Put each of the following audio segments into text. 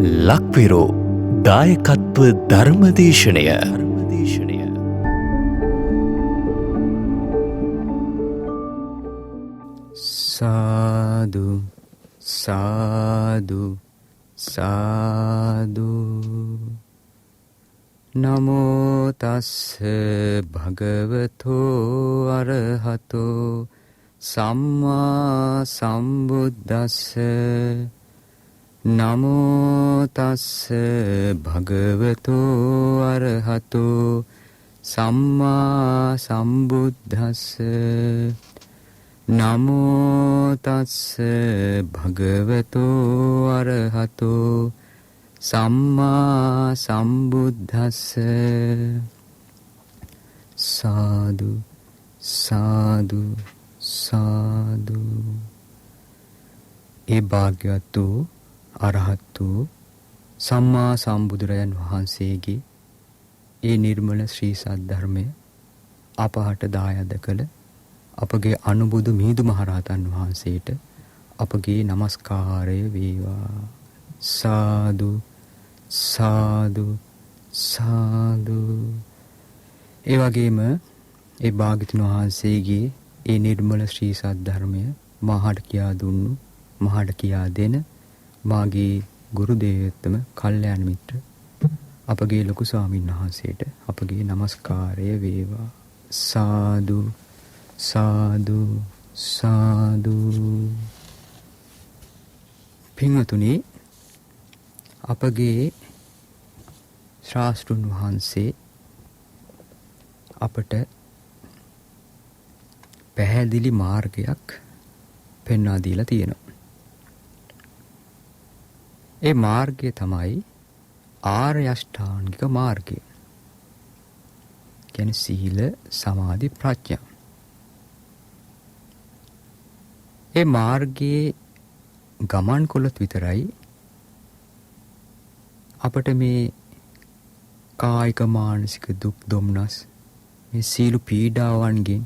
ලක්විරෝ දායකත්ව ධර්මදේශනය සාදු සාදු සාදු. නමෝ තස්ස භගවතෝ අරහතෝ සම්මා සම්බුද්දස්ස. නමෝ තස්ස භගවතෝ අරහතෝ සම්මා සම්බුද්දස්ස. නමෝ තස්ස භගවතෝ අරහතෝ සම්මා සම්බුද්දස්ස. සාදු සාදු සාදු. ඒ භාග්‍යවත් වූ අරහත් වූ සම්මා සම්බුදුරජාණන් වහන්සේගේ ඒ නිර්මල ශ්‍රී සද්ධර්මය අපහට දායාද කළ අපගේ අනුබුදු මිහිඳු මහරහතන් වහන්සේට අපගේ নমස්කාරය වේවා. සාදු සාදු සාදු. ඒ වගේම ඒ භාග්‍යවතුන් වහන්සේගේ ඒ නිර්මල ශ්‍රී සද්ධර්මය මහාට කියා දුන්නු, මහාට කියා දෙන මාගේ ගුරු දේවෝත්තම කල්යාණ මිත්‍ර අපගේ ලොකු ස්වාමීන් වහන්සේට අපගේ নমස්කාරය වේවා. සාදු සාදු සාදු. පින්වතුනි, අපගේ ශාස්ත්‍රුන් වහන්සේ අපට පැහැදිලි මාර්ගයක් පෙන්වා දීලා තියෙනවා. ඒ මාර්ගය තමයි ආර්ය අෂ්ටාංගික මාර්ගය. කියන්නේ සීල, සමාධි, ප්‍රඥා. ඒ මාර්ගයේ ගමන් කළොත් විතරයි අපට මේ කායික මානසික දුක් දුම්නස්, මේ සීල පීඩාවන්ගෙන්,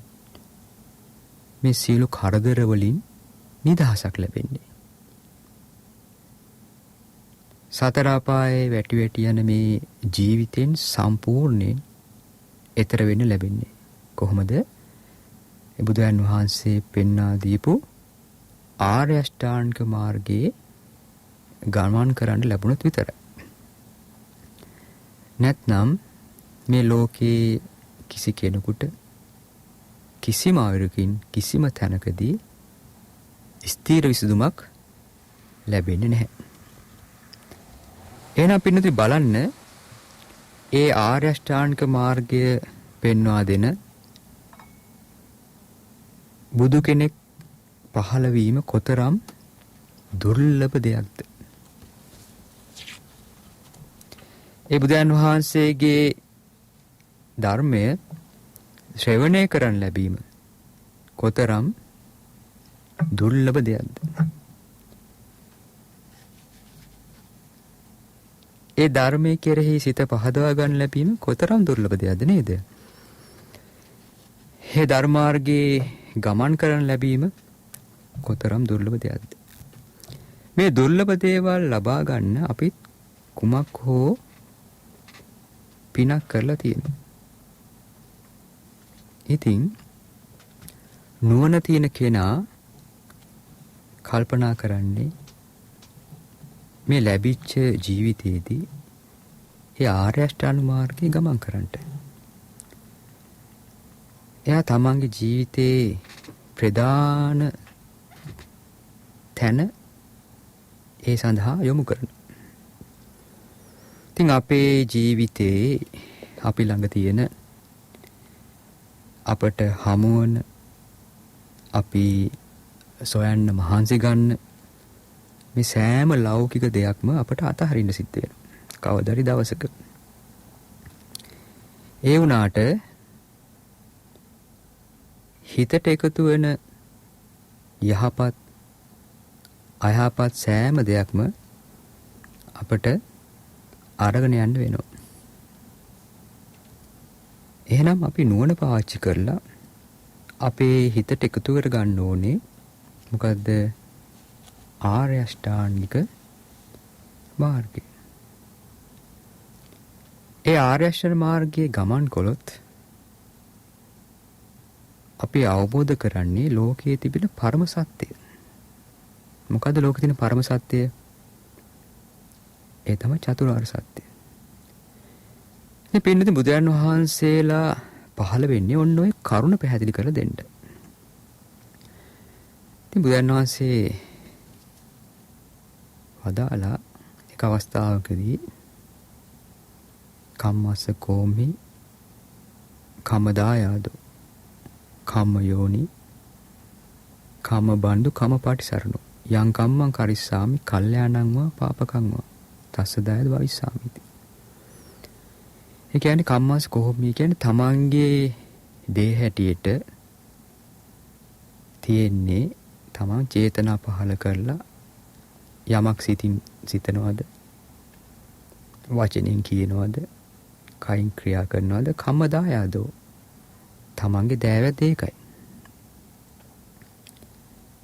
මේ සීල කරදර වලින් නිදහසක් ලැබෙන්නේ. සතර අපායේ වැටි වැටි යන මේ ජීවිතෙන් සම්පූර්ණයෙන් එතර වෙන්න ලැබෙන්නේ කොහොමද? ඒ බුදුන් වහන්සේ පෙන්වා දීපු ආර්ය අෂ්ටාංගික මාර්ගයේ ගමන් කරන්න ලැබුණොත් විතරයි. නැත්නම් මේ ලෝකේ කිසි කෙනෙකුට කිසිම ආයුරකින් කිසිම තැනකදී ස්ථීර විසඳුමක් ලැබෙන්නේ නැහැ. එහෙනම් පින්නති බලන්න, ඒ ආර්ය අෂ්ටාංගික මාර්ගය පෙන්වා දෙන බුදු කෙනෙක් පහළ වීම කොතරම් දුර්ලභ දෙයක්ද? ඒ බුදුන් වහන්සේගේ ධර්මය ශ්‍රවණය කරන් ලැබීම කොතරම් දුර්ලභ දෙයක්ද? ඒ ධර්මයේ කෙරෙහි සිත පහදවා ගන්න ලැබීම කොතරම් දුර්ලභ දෙයක්ද නේද? මේ ධර්මාර්ගයේ ගමන් කරන් ලැබීම කොතරම් දුර්ලභ දෙයක්ද? මේ දුර්ලභ දේවල් ලබා ගන්න අපි කුමක් හෝ පිනක් කරලා තියෙනවා. ඉතින් නුවණ තියෙන කෙනා කල්පනා කරන්නේ මේ ලැබිච්ච ජීවිතයේදී ඒ ආර්ය අෂ්ටාංග මාර්ගයේ ගමන් කරන්නට. එයා තමන්ගේ ජීවිතේ ප්‍රධාන තැන ඒ සඳහා යොමු කරනවා. ඉතින් අපේ ජීවිතේ අපි ළඟ තියෙන, අපට හමුවන, අපි සොයන්න මහන්සි ගන්න මේ සෑම ලෞකික දෙයක්ම අපට අතහරින්න සිද්ධ වෙනවා කවදාරි දවසක. ඒ වුණාට හිතට එකතු වෙන යහපත් අයහපත් සෑම දෙයක්ම අපට අරගෙන යන්න වෙනවා. එහෙනම් අපි නුවණ පාවිච්චි කරලා අපේ හිතට එකතු කර ගන්න ඕනේ මොකද්ද? ආර්ය අෂ්ටාංගික මාර්ගය. ඒ ආර්ය අෂ්ටාංග මාර්ගයේ ගමන් කළොත් අපි අවබෝධ කරන්නේ ලෝකයේ තිබෙන පරම සත්‍යය. මොකද්ද ලෝකේ තියෙන පරම සත්‍යය? ඒ තමයි චතුරාර්ය සත්‍යය. මේ පින්නති බුදුන් වහන්සේලා පහළ වෙන්නේ ඔන්න ඔය කරුණ පැහැදිලි කරලා දෙන්න. ඉතින් බුදුන් වහන්සේ වදාලා එක අවස්ථාවකදී කම්මස්ස කෝමි කමදායාදෝ කම්ම යෝනි කම්ම බන්දු කම පාටිසරණෝ යං කම්මං කරිස්සාමි කල්යාණං වා පාපකං වා තස්ස දායද භවිස්සාමිති. ඒ කියන්නේ කම්මස් කෝමි කියන්නේ තමන්ගේ දේහ හැටියට තියෙන්නේ තමන් චේතනා පහල කරලා යමක් සිතනවද වචනෙන් කියනවද කයින් ක්‍රියා කරනවද කම්ම දායාදෝ තමන්ගේ දෑවැද්ද ඒකයි.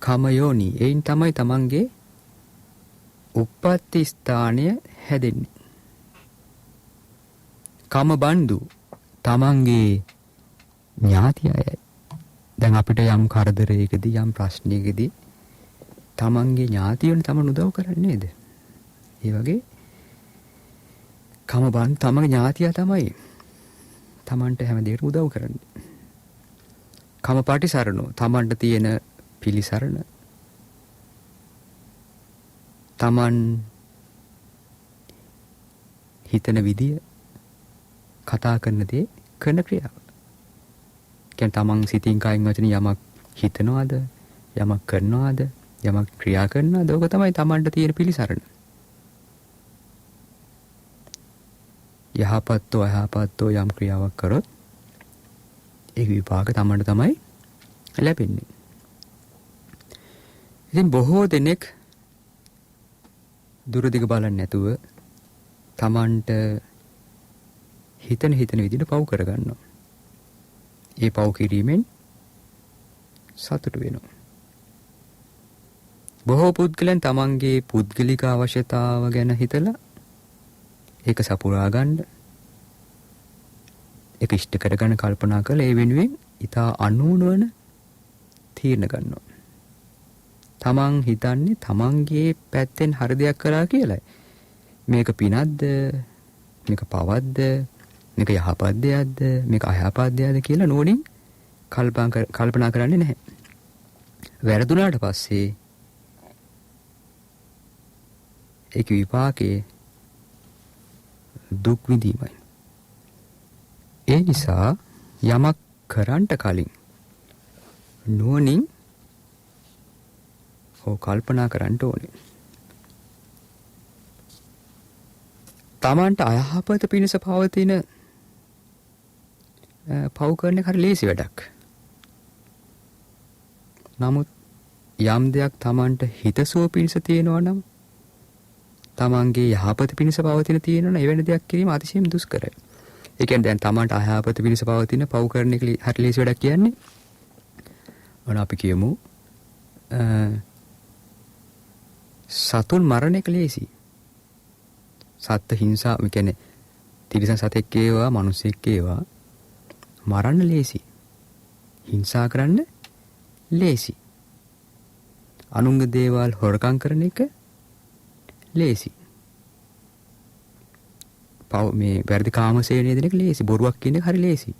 කම යෝනි එයින් තමයි තමන්ගේ උප්පත්ති ස්ථානය හැදෙන්නේ. කම බන්දු තමන්ගේ ඥාති අයයි. දැන් අපිට යම් කරදරයකදී යම් ප්‍රශ්නයකදී තමන්ගේ ඥාතියෝනේ තමන් උදව් කරන්නේ නේද? ඒ වගේ කම බන් තමන්ගේ ඥාතියා තමයි තමන්ට හැම දෙයකටම උදව් කරන්නේ. කම පාටිසරණෝ තමන්ට තියෙන පිළිසරණ තමන් හිතන විදිය කතා කරන දේ කරන ක්‍රියාව. කියන්නේ තමන් සිතින් කයින් වචනින් යමක් හිතනවාද යමක් කරනවාද යමක් ක්‍රියා කරනවාද ඕක තමයි තමන්ට තියෙන පිළිසරණ. යහපත්ෝ අයහපත්ෝ යම් ක්‍රියාවක් කරොත් ඒ විපාක තමන්ට තමයි ලැබෙන්නේ. ඉතින් බොහෝ දෙනෙක් දුරදිග බලන්නේ නැතුව තමන්ට හිතන විදිහට පව් කරගන්නවා. ඒ පව් කිරීමෙන් සතුට වෙනවා. බොහෝ පුද්ගලයන් තමන්ගේ පුද්ගලික අවශ්‍යතාව ගැන හිතලා ඒක සපුරා ගන්න ඒක ඉෂ්ට කරගන්න කල්පනා කරලා ඒ වෙනුවෙන් ඊට අනුවන තීරණ ගන්නවා. තමන් හිතන්නේ තමන්ගේ පැත්තෙන් හරි දෙයක් කරා කියලායි. මේක පිනක්ද මේක පවක්ද මේක යහපත් දෙයක්ද මේක අයහපත් දෙයක්ද කියලා නෝනින් කල්පනා කරන්නේ නැහැ. වැරදුනාට පස්සේ ඒක විපාකේ දුක් විඳීමයි. ඒ නිසා යමක් කරන්නට කලින් නුවණින් කල්පනා කරන්න ඕනේ. තමන්ට අයහපත පිණිස පවතින පව් කරන එක හරි ලේසි වැඩක්. නමුත් යම් දෙයක් තමන්ට හිතසුව පිණිස තියෙනවා නම් තමන්ගේ යහපත පිණිස පවතින තියෙනවා නම් එවැනි දෙයක් කිරීම අතිශයින් දුෂ්කරයි. ඒ කියන්නේ දැන් තමන්ට අයහපත පිණිස පවතින පව් කරන එක හරි ලේසි වැඩක් කියන්නේ. ඔන්න අපි කියමු සතුන් මරණ එක ලේසි. සත්ත්ව හිංසා කියන්නේ තිරිසන් සතෙක් ඒවා මිනිසෙක් ඒවා මරන්න ලේසි. හිංසා කරන්න ලේසි. අනුන්ගේ දේවල් හොරකම් කරන එක ලේසි. මේ වැරදි කාමසේවනය දෙන එක ලේසි. බොරුවක් කියන එක හරි ලේසි.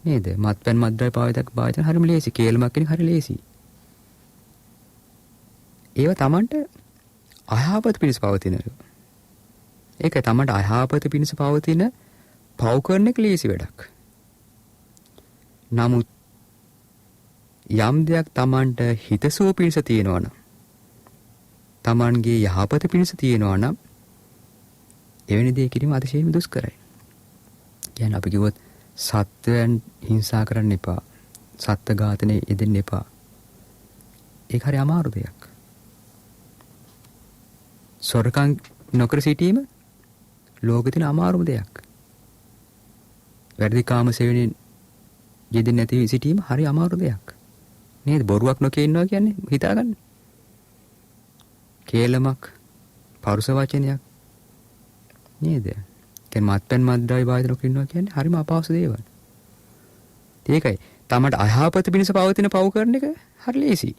නේද? මත්පැන් මත්ද්‍රව්‍ය පාවිච්චි හරිම ලේසි. කේලමක් කියන එක හරි ලේසි. ඒව තමන්ට අයහපත පිණිස පවතින. ඒක තමන්ට අයහපත පිණිස පවතින පව් කරන එක ලේසි වැඩක්. නමුත් යම් දෙයක් තමන්ට හිතසුව පිණිස තියෙනවා නම් තමන්ගේ යහපත පිණිස තියෙනවා නම් එවැනි දේ කිරීම අතිශයින්ම දුෂ්කරයි. කියන්නේ අපි කිව්වොත් සත්වයන් හිංසා කරන්න එපා. සත්ත්ව ඝාතනයේ යෙදෙන්න එපා. ඒක හරි අමාරු දෙයක්. සොරකම් නොකර සිටීම ලෝකෙ තියෙන අමාරුම දෙයක්. වැරදි කාම සේවනයේ යෙදෙන්නේ නැති සිටීම හරි අමාරු දෙයක්. නේද? බොරුවක් නොකිය ඉන්නවා කියන්නේ හිතාගන්න. කේලමක් පරුස වචනයක් නේද? කියන්නේ මත්පැන් මත්ද්‍රව්‍ය භාවිත නොකර ඉන්නවා කියන්නේ හරිම අපහසු දේවල්. ඒකයි තමන්ට අයහපත පිණිස පවතින පව් කරන එක හරි ලේසි.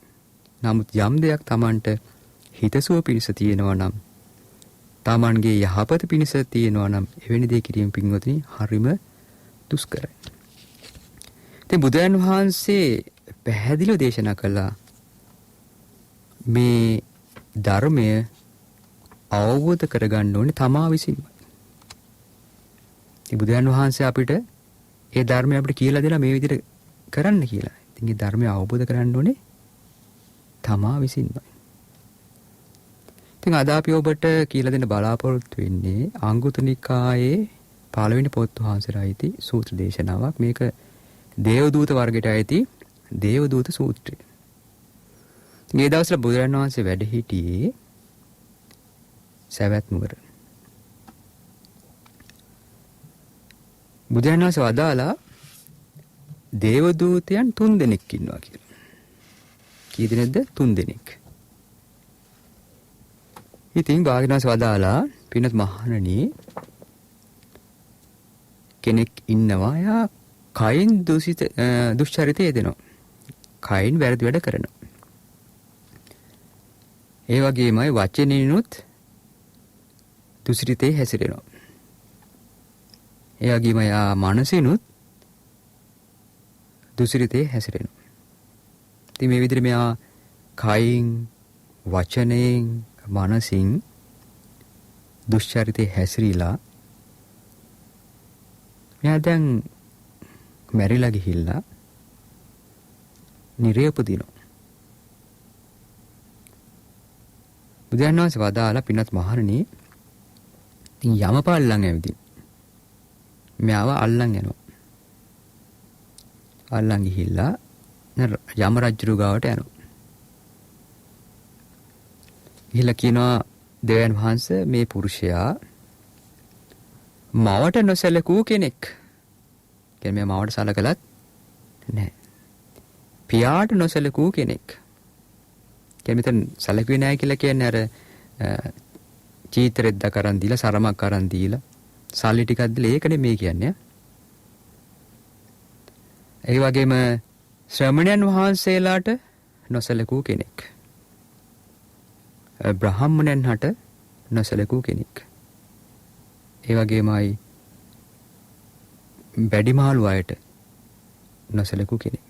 නමුත් යම් දෙයක් තමන්ට හිතසුව පිණිස තියෙනවා නම්, තමන්ගේ යහපත පිණිස තියෙනවා නම් එවැනි දේ කිරීම පින්වතුනි හරිම දුෂ්කරයි. ඉතින් බුදුන් වහන්සේ පැහැදිලිව දේශනා කළා මේ ධර්මය අවබෝධ කරගන්න ඕනේ තමා විසින්ම. ඉතින් බුදුන් වහන්සේ අපිට ඒ ධර්මය අපිට කියලා දෙලා මේ විදිහට කරන්න කියලා. ඉතින් මේ ධර්මය අවබෝධ කරගන්න ඕනේ තමා විසින්මයි. ඉතින් අද අපි ඔබට කියලා දෙන්න බලාපොරොත්තු වෙන්නේ අංගුත්තර නිකායේ 15 වෙනි පොත් වහන්සේලා අයිති සූත්‍ර දේශනාවක්. මේක දේවදූත වර්ගයට අයිති දේවදූත සූත්‍රය. මේ දවස්වල බුදුරජාණන් වහන්සේ වැඩ සිටියේ සවැත් නුවර. බුදුරජාණන් වහන්සේ වදාලා දේවදූතයන් 3 දෙනෙක් ඉන්නවා කියලා. කී දෙනෙක්ද? 3 දෙනෙක්. ඉතින් භාග්‍යවතුන් වහන්සේ වදාලා පින්වත් මහණනි කෙනෙක් ඉන්නවා යා කයින් දුෂ්චරිතය දෙනවා. කයින් වැරදි වැඩ කරනවා. ඒ වගේමයි වචනිනුත් දුෂ්චරිතේ හැසිරෙනවා. ඒ වගේම යා මනසිනුත් දුෂ්චරිතේ හැසිරෙනවා. ඉතින් මේ විදිහට මෙයා කයින් වචනෙන් මනසින් දුෂ්චරිතේ හැසිරීලා මෙයා දැන් මැරිලා ගිහිල්ලා නිරේ උපදිනවා. බුදුන් වහන්සේ වදාලා පින්වත් මහණනි ඉතින් යමපල්ලන් ඇවිදින් මෙයාව අල්ලන් යනවා. අල්ලන් ගිහිල්ලා යම රජුරු ගාවට යනවා. ගිහිල්ලා කියනවා දෙවියන් වහන්සේ මේ පුරුෂයා මවට නොසැලකූ කෙනෙක්. කියන්නේ මේ මවට සලකලත් නැහැ. පියාට නොසැලකූ කෙනෙක්. කියන්නේ මෙතන සැලකුවේ නැහැ කියලා කියන්නේ අර චීතරෙද්ද කරන් දීලා සරමක් කරන් දීලා සල්ලි ටිකක් දීලා ඒක නෙමෙයි කියන්නේ. ඒ වගේම ශ්‍රමණයන් වහන්සේලාට නොසැලකූ කෙනෙක්. බ්‍රාහ්මණයන් හට නොසැලකූ කෙනෙක්. ඒ වගේමයි බැඩිමාළු අයට නොසැලකූ කෙනෙක්.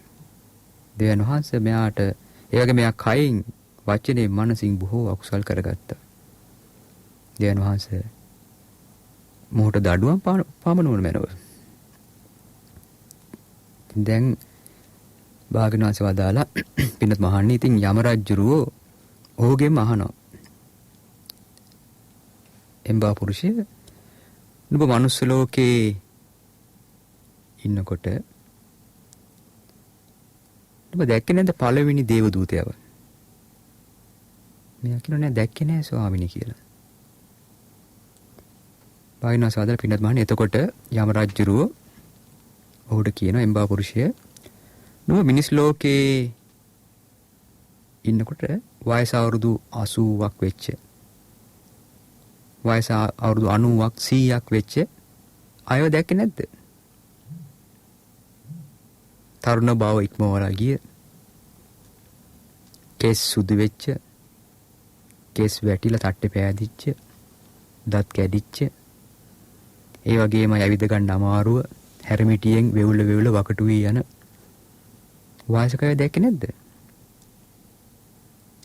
දෙවියන් වහන්සේ මෙයාට ඒ වගේ මෙයා කයින් වචනේ මනසින් බොහෝ අකුසල් කරගත්තා. දෙවියන් වහන්සේ මොහොත දඩුවම් පමනුවන මැනව. දැන් භාග්‍යවතුන් වහන්සේ වදාලා පින්වත් මහණනි ඉතින් යම රජුරෝ ඔහුගෙන් අහනවා. එම්බා පුරුෂය නුඹ මනුස්ස ලෝකේ ඉන්නකොට නුඹ දැක්කේ නැද්ද පළවෙනි දේව දූතයව? මෙයා කියනවා නෑ දැක්කේ නෑ ස්වාමිනී කියලා. භාග්‍යවතුන් වහන්සේ වදාලා පින්වත් මහණනි එතකොට යම රජුරෝ ඔහුට කියනවා එම්බා පුරුෂය නුඹ මිනිස් ලෝකේ ඉන්නකොට වයස අවුරුදු 80ක් වෙච්ච වයස අවුරුදු 90ක් 100ක් වෙච්ච අයව දැක්කේ නැද්ද? තරුණ බව ඉක්මවලා ගිය කෙස් සුදු වෙච්ච කෙස් වැටිලා තට්ටේ පෑදිච්ච දත් කැඩිච්ච ඒ වගේම ඇවිද ගන්න අමාරුව හැරමිටියෙන් වෙවුල වකට වී යන වයසක අය දැක්කේ නැද්ද?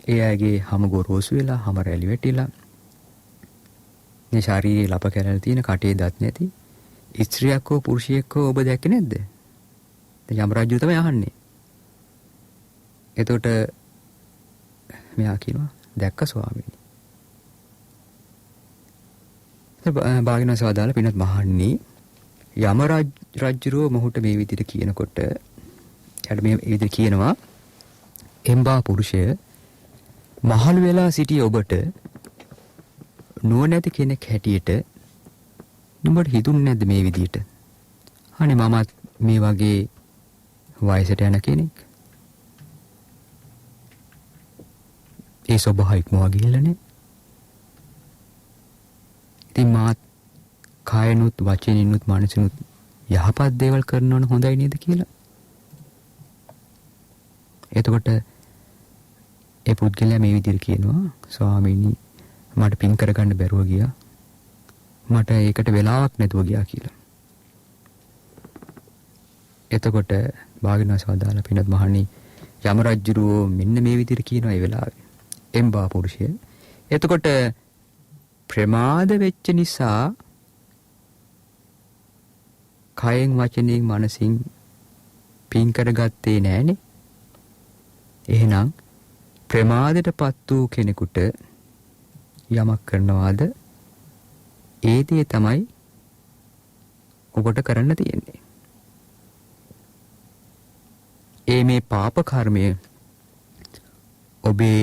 ඒ අයගේ හැම ගොරෝසු වෙලා හැම රැලි වැටිලා මේ ශාරීරික ලප කැරල් තියෙන කටේ දත් නැති ස්ත්‍රියක් හෝ පුරුෂයෙක් හෝ ඔබ දැක්කේ නැද්ද? දැන් යම රජු තමයි අහන්නේ. එතකොට මෙයා කියනවා දැක්ක ස්වාමීනි. භාග්‍යවතුන් වහන්සේ වදාළ පින්වත් මහණනි යම රජුරෝ මොහුට මේ විදිහට කියනකොට එයාට මේ විදිහට කියනවා එම්බා පුරුෂය මහලු වෙලා සිටි ඔබට නුවණැති කෙනෙක් හැටියට නුඹට හිතුන්නේ නැද්ද මේ විදිහට? අනේ මමත් මේ වගේ වයසට යන කෙනෙක්. ඒ ස්වභාවිකම ගිහිල්ලානේ. කයනුත් වචනිනුත් මනසිනුත් යහපත් දේවල් කරනවා නම් හොඳයි නේද කියලා. එතකොට ඒ පුද්ගලයා මේ විදිහට කියනවා ස්වාමීනි මට පින් කරගන්න බැරුව ගියා. මට ඒකට වෙලාවක් නැතුව ගියා කියලා. එතකොට භාග්‍යවතුන් වදාලා පින්වත් මහණනි යම රජුරෝ මෙන්න මේ විදිහට කියනවා ඒ වෙලාවේ. එම්බා පුරුෂය. එතකොට ප්‍රමාද වෙච්ච නිසා කයෙන් වචනයෙන් මනසින් පින් කරගත්තේ නෑනේ. එහෙනම් ප්‍රමාදයටපත් වූ කෙනෙකුට යමක් කරනවාද ඒ දේ තමයි ඔබට කරන්න තියෙන්නේ. ඒ මේ පාප කර්මය ඔබේ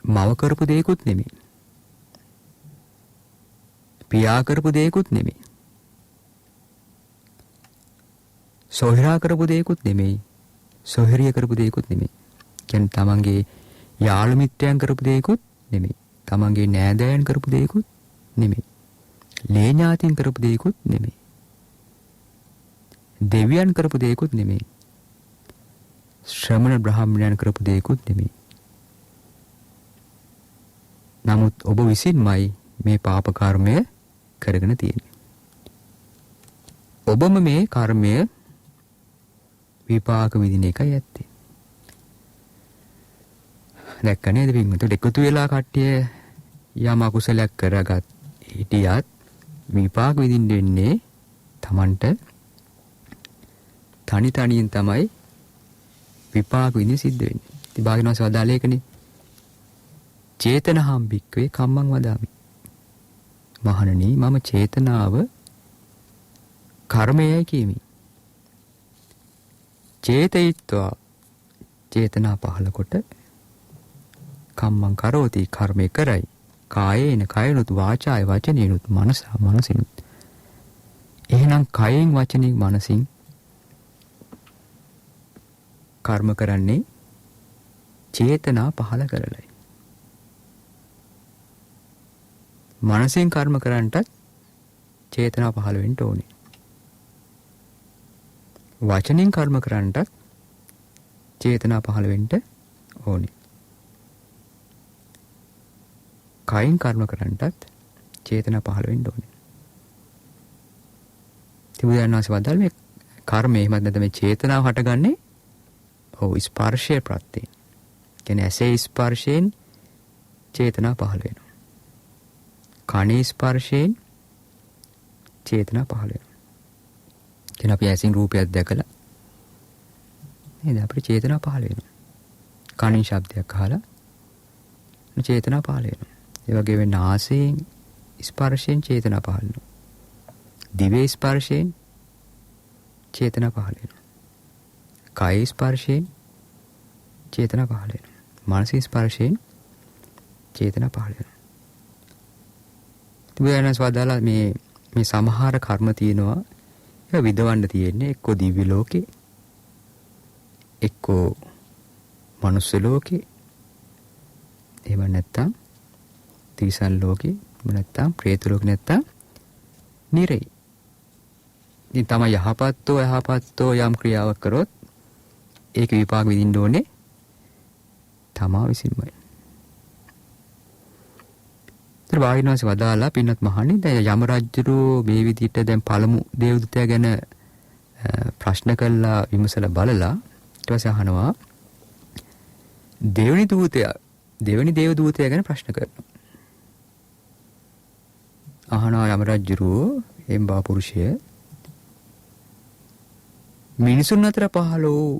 මව කරපු දෙයක්ුත් නෙමෙයි. පියා කරපු දෙයක්ුත් නෙමෙයි. සොහිරා කරපු දෙයක්ුත් නෙමෙයි. සොහිරිය කරපු දෙයක්ුත් නෙමෙයි. කියන්නේ තමන්ගේ යාළු මිත්‍රයන් කරපු දෙයක්ුත් නෙමෙයි. තමන්ගේ නෑදෑයන් කරපු දෙයක්ුත් නෙමෙයි. ලේ ඥාතීන් කරපු දෙයක්ුත් නෙමෙයි. දෙවියන් කරපු දෙයක්ුත් නෙමෙයි. ශ්‍රමණ බ්‍රාහ්මණයන් කරපු දෙයක්ුත් නෙමෙයි. නමුත් ඔබ විසින්මයි මේ පාප කර්මය කරගෙන තියෙන්නේ. ඔබම මේ කර්මය විපාක විඳින එකයි ඇත්තේ. දැක්ක නේද පින්වතුනි එකතු වෙලා කට්ටිය යම් අකුසලයක් කරගත් හිටියත් විපාක විඳින්න වෙන්නේ Tamanට තනියෙන් තමයි විපාක විඳින්න සිද්ධ වෙන්නේ. ඉතින් භාග්‍යවතුන් වදාළේ ඒකනේ. චේතනහම් භික්ඛවේ කම්මං වදාමි. මහණනි මම චේතනාව කර්මයයි කියමි. චේතයිත්වා චේතනා පහළ කොට කම්මං කරෝති කර්මය කරයි. කායේන කයනුත් වාචාය වචනේනුත් මනසා මනසිනුත්. එහෙනම් කයෙන් වචනෙන් මනසින් කර්ම කරන්නේ චේතනා පහළ කරලයි. මනසෙන් කර්ම කරන්නටත් චේතනා පහළ වෙන්න ඕනේ. වචනෙන් කර්ම කරන්නටත් චේතනා පහළ වෙන්න ඕනේ. කයින් කර්ම කරන්නටත් චේතනා පහළ වෙන්න ඕනේ. තිබුණානවාස වදාළ මේ කර්මය එහෙමත් නැත්නම් මේ චේතනාව හටගන්නේ ස්පර්ශය ප්‍රත්‍යයෙන්. කියන්නේ ඇසේ ස්පර්ශයෙන් චේතනා පහළ වෙනවා. කනේ ස්පර්ශයෙන් චේතනා පහළ වෙනවා. කියන්නේ අපි ඇසින් රූපයක් දැකලා නේද අපිට චේතනා පහළ වෙනවා. කනින් ශබ්දයක් අහලා චේතනා පහළ වෙනවා. ඒ වගේම නාසයෙන් ස්පර්ශයෙන් චේතනා පහළ වෙනවා. දිවේ ස්පර්ශයෙන් චේතනා පහළ වෙනවා. කාය ස්පර්ශයෙන් චේතනා පහළ වෙනවා. මානසික ස්පර්ශයෙන් චේතනා පහළ වෙනවා. තිබුණානස් වදාලා මේ සමහර කර්ම තියෙනවා ඒක විදවන්න තියෙන්නේ එක්කෝ දිව්‍ය ලෝකේ එක්කෝ මනුස්ස ලෝකේ එහෙම නැත්නම් තිරිසන් ලෝකේ එහෙම නැත්නම් പ്രേත ලෝකේ නැත්නම් නිරේ. ඉතින් තමයි යහපත්තෝ යම් ක්‍රියාවක් කරොත් ඒක විපාක විඳින්න ඕනේ තමා විසින්මයි. ඒතර භාග්‍යවතුන් වදාලා පින්වත් මහණනි දැන් යම රජුරෝ මේ විදිහට දැන් පළමු දේවදූතයා ගැන ප්‍රශ්න කළා විමසලා බලලා ඊට පස්සේ අහනවා දෙවෙනි දේවදූතයා ගැන ප්‍රශ්න කරනවා. අහනවා යම රජුරෝ එම්බා පුරුෂය මිනිසුන් අතර පහළ වූ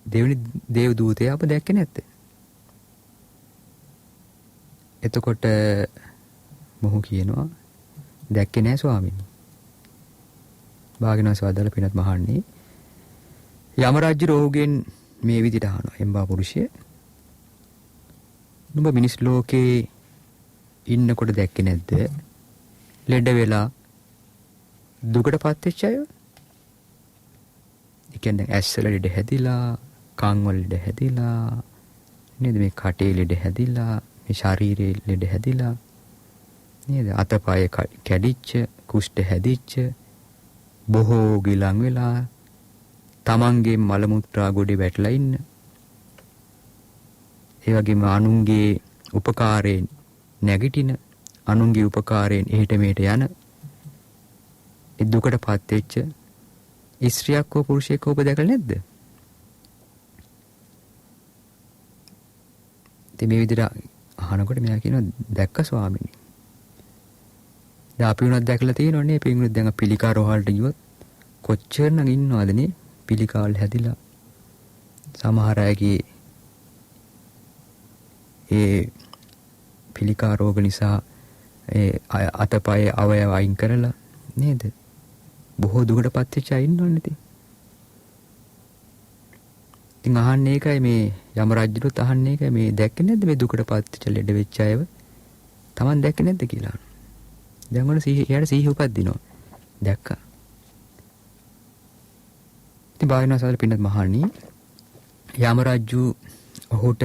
දෙවෙනි දේවදූතයා අප දැක්කේ නැත්තේ? එතකොට මොහු කියනවා දැක්කේ නෑ ස්වාමීනි. භාග්‍යවතුන් වදාළ පින්වත් මහණනි යම රජු ඔහුගෙන් මේ විදිහට අහනවා එම්බා පුරුෂය නුඹ මිනිස් ලෝකේ ඉන්නකොට දැක්කේ නැද්ද? ලෙඩ වෙලා දුකටපත් වෙච්ච අය? ඒ කියන්නේ ඇස්වල ලෙඩ හැදිලා, කන් වල ලෙඩ හැදිලා, නේද මේ කටේ ලෙඩ හැදිලා, මේ ශරීරයේ ලෙඩ හැදිලා නේද? අතපය කැඩිච්ච, කුෂ්ඨ හැදිච්ච, බොහෝ ගිලන් වෙලා තමන්ගේ මල මුත්‍රා ගොඩේ වැටලා ඉන්න. ඒ වගේම අනුන්ගේ උපකාරයෙන් නැගිටින, අනුන්ගේ උපකාරයෙන් එහෙට මෙහෙට යන ඒ දුකටපත් වෙච්ච ස්ත්‍රියක් හෝ පුරුෂයෙක් ඔබ දැකලා නැද්ද? ඉතින් මේ විදිහට අහනකොට මෙයා කියනවා දැක්ක ස්වාමීනි. දැන් අපි උනත් දැකලා තියෙනවනේ පින්වුත් දැන් පිළිකා රෝහලට ගියොත් කොච්චරනම් ඉන්නවද නේ පිළිකාවල් හැදිලා සමහර අයගේ ඒ පිළිකා රෝග නිසා ඒ අතපය අවයව අයින් කරලා නේද බොහෝ දුකටපත් වෙච්ච අය ඉන්නවනේ ඉතින්. ඉතින් අහන්නේ ඒකයි මේ යම රජුත් අහන්නේ ඒකයි මේ දැක්කේ නැද්ද මේ දුකටපත් වෙච්ච ලෙඩ වෙච්ච අයව Taman දැක්කේ නැද්ද කියලා. දැන් ඔන්න එයාට සිහිය උපදිනවා. දැක්කා. ඉතින් බාහිනසාල පින්නත් මහණනි යම රජු ඔහුට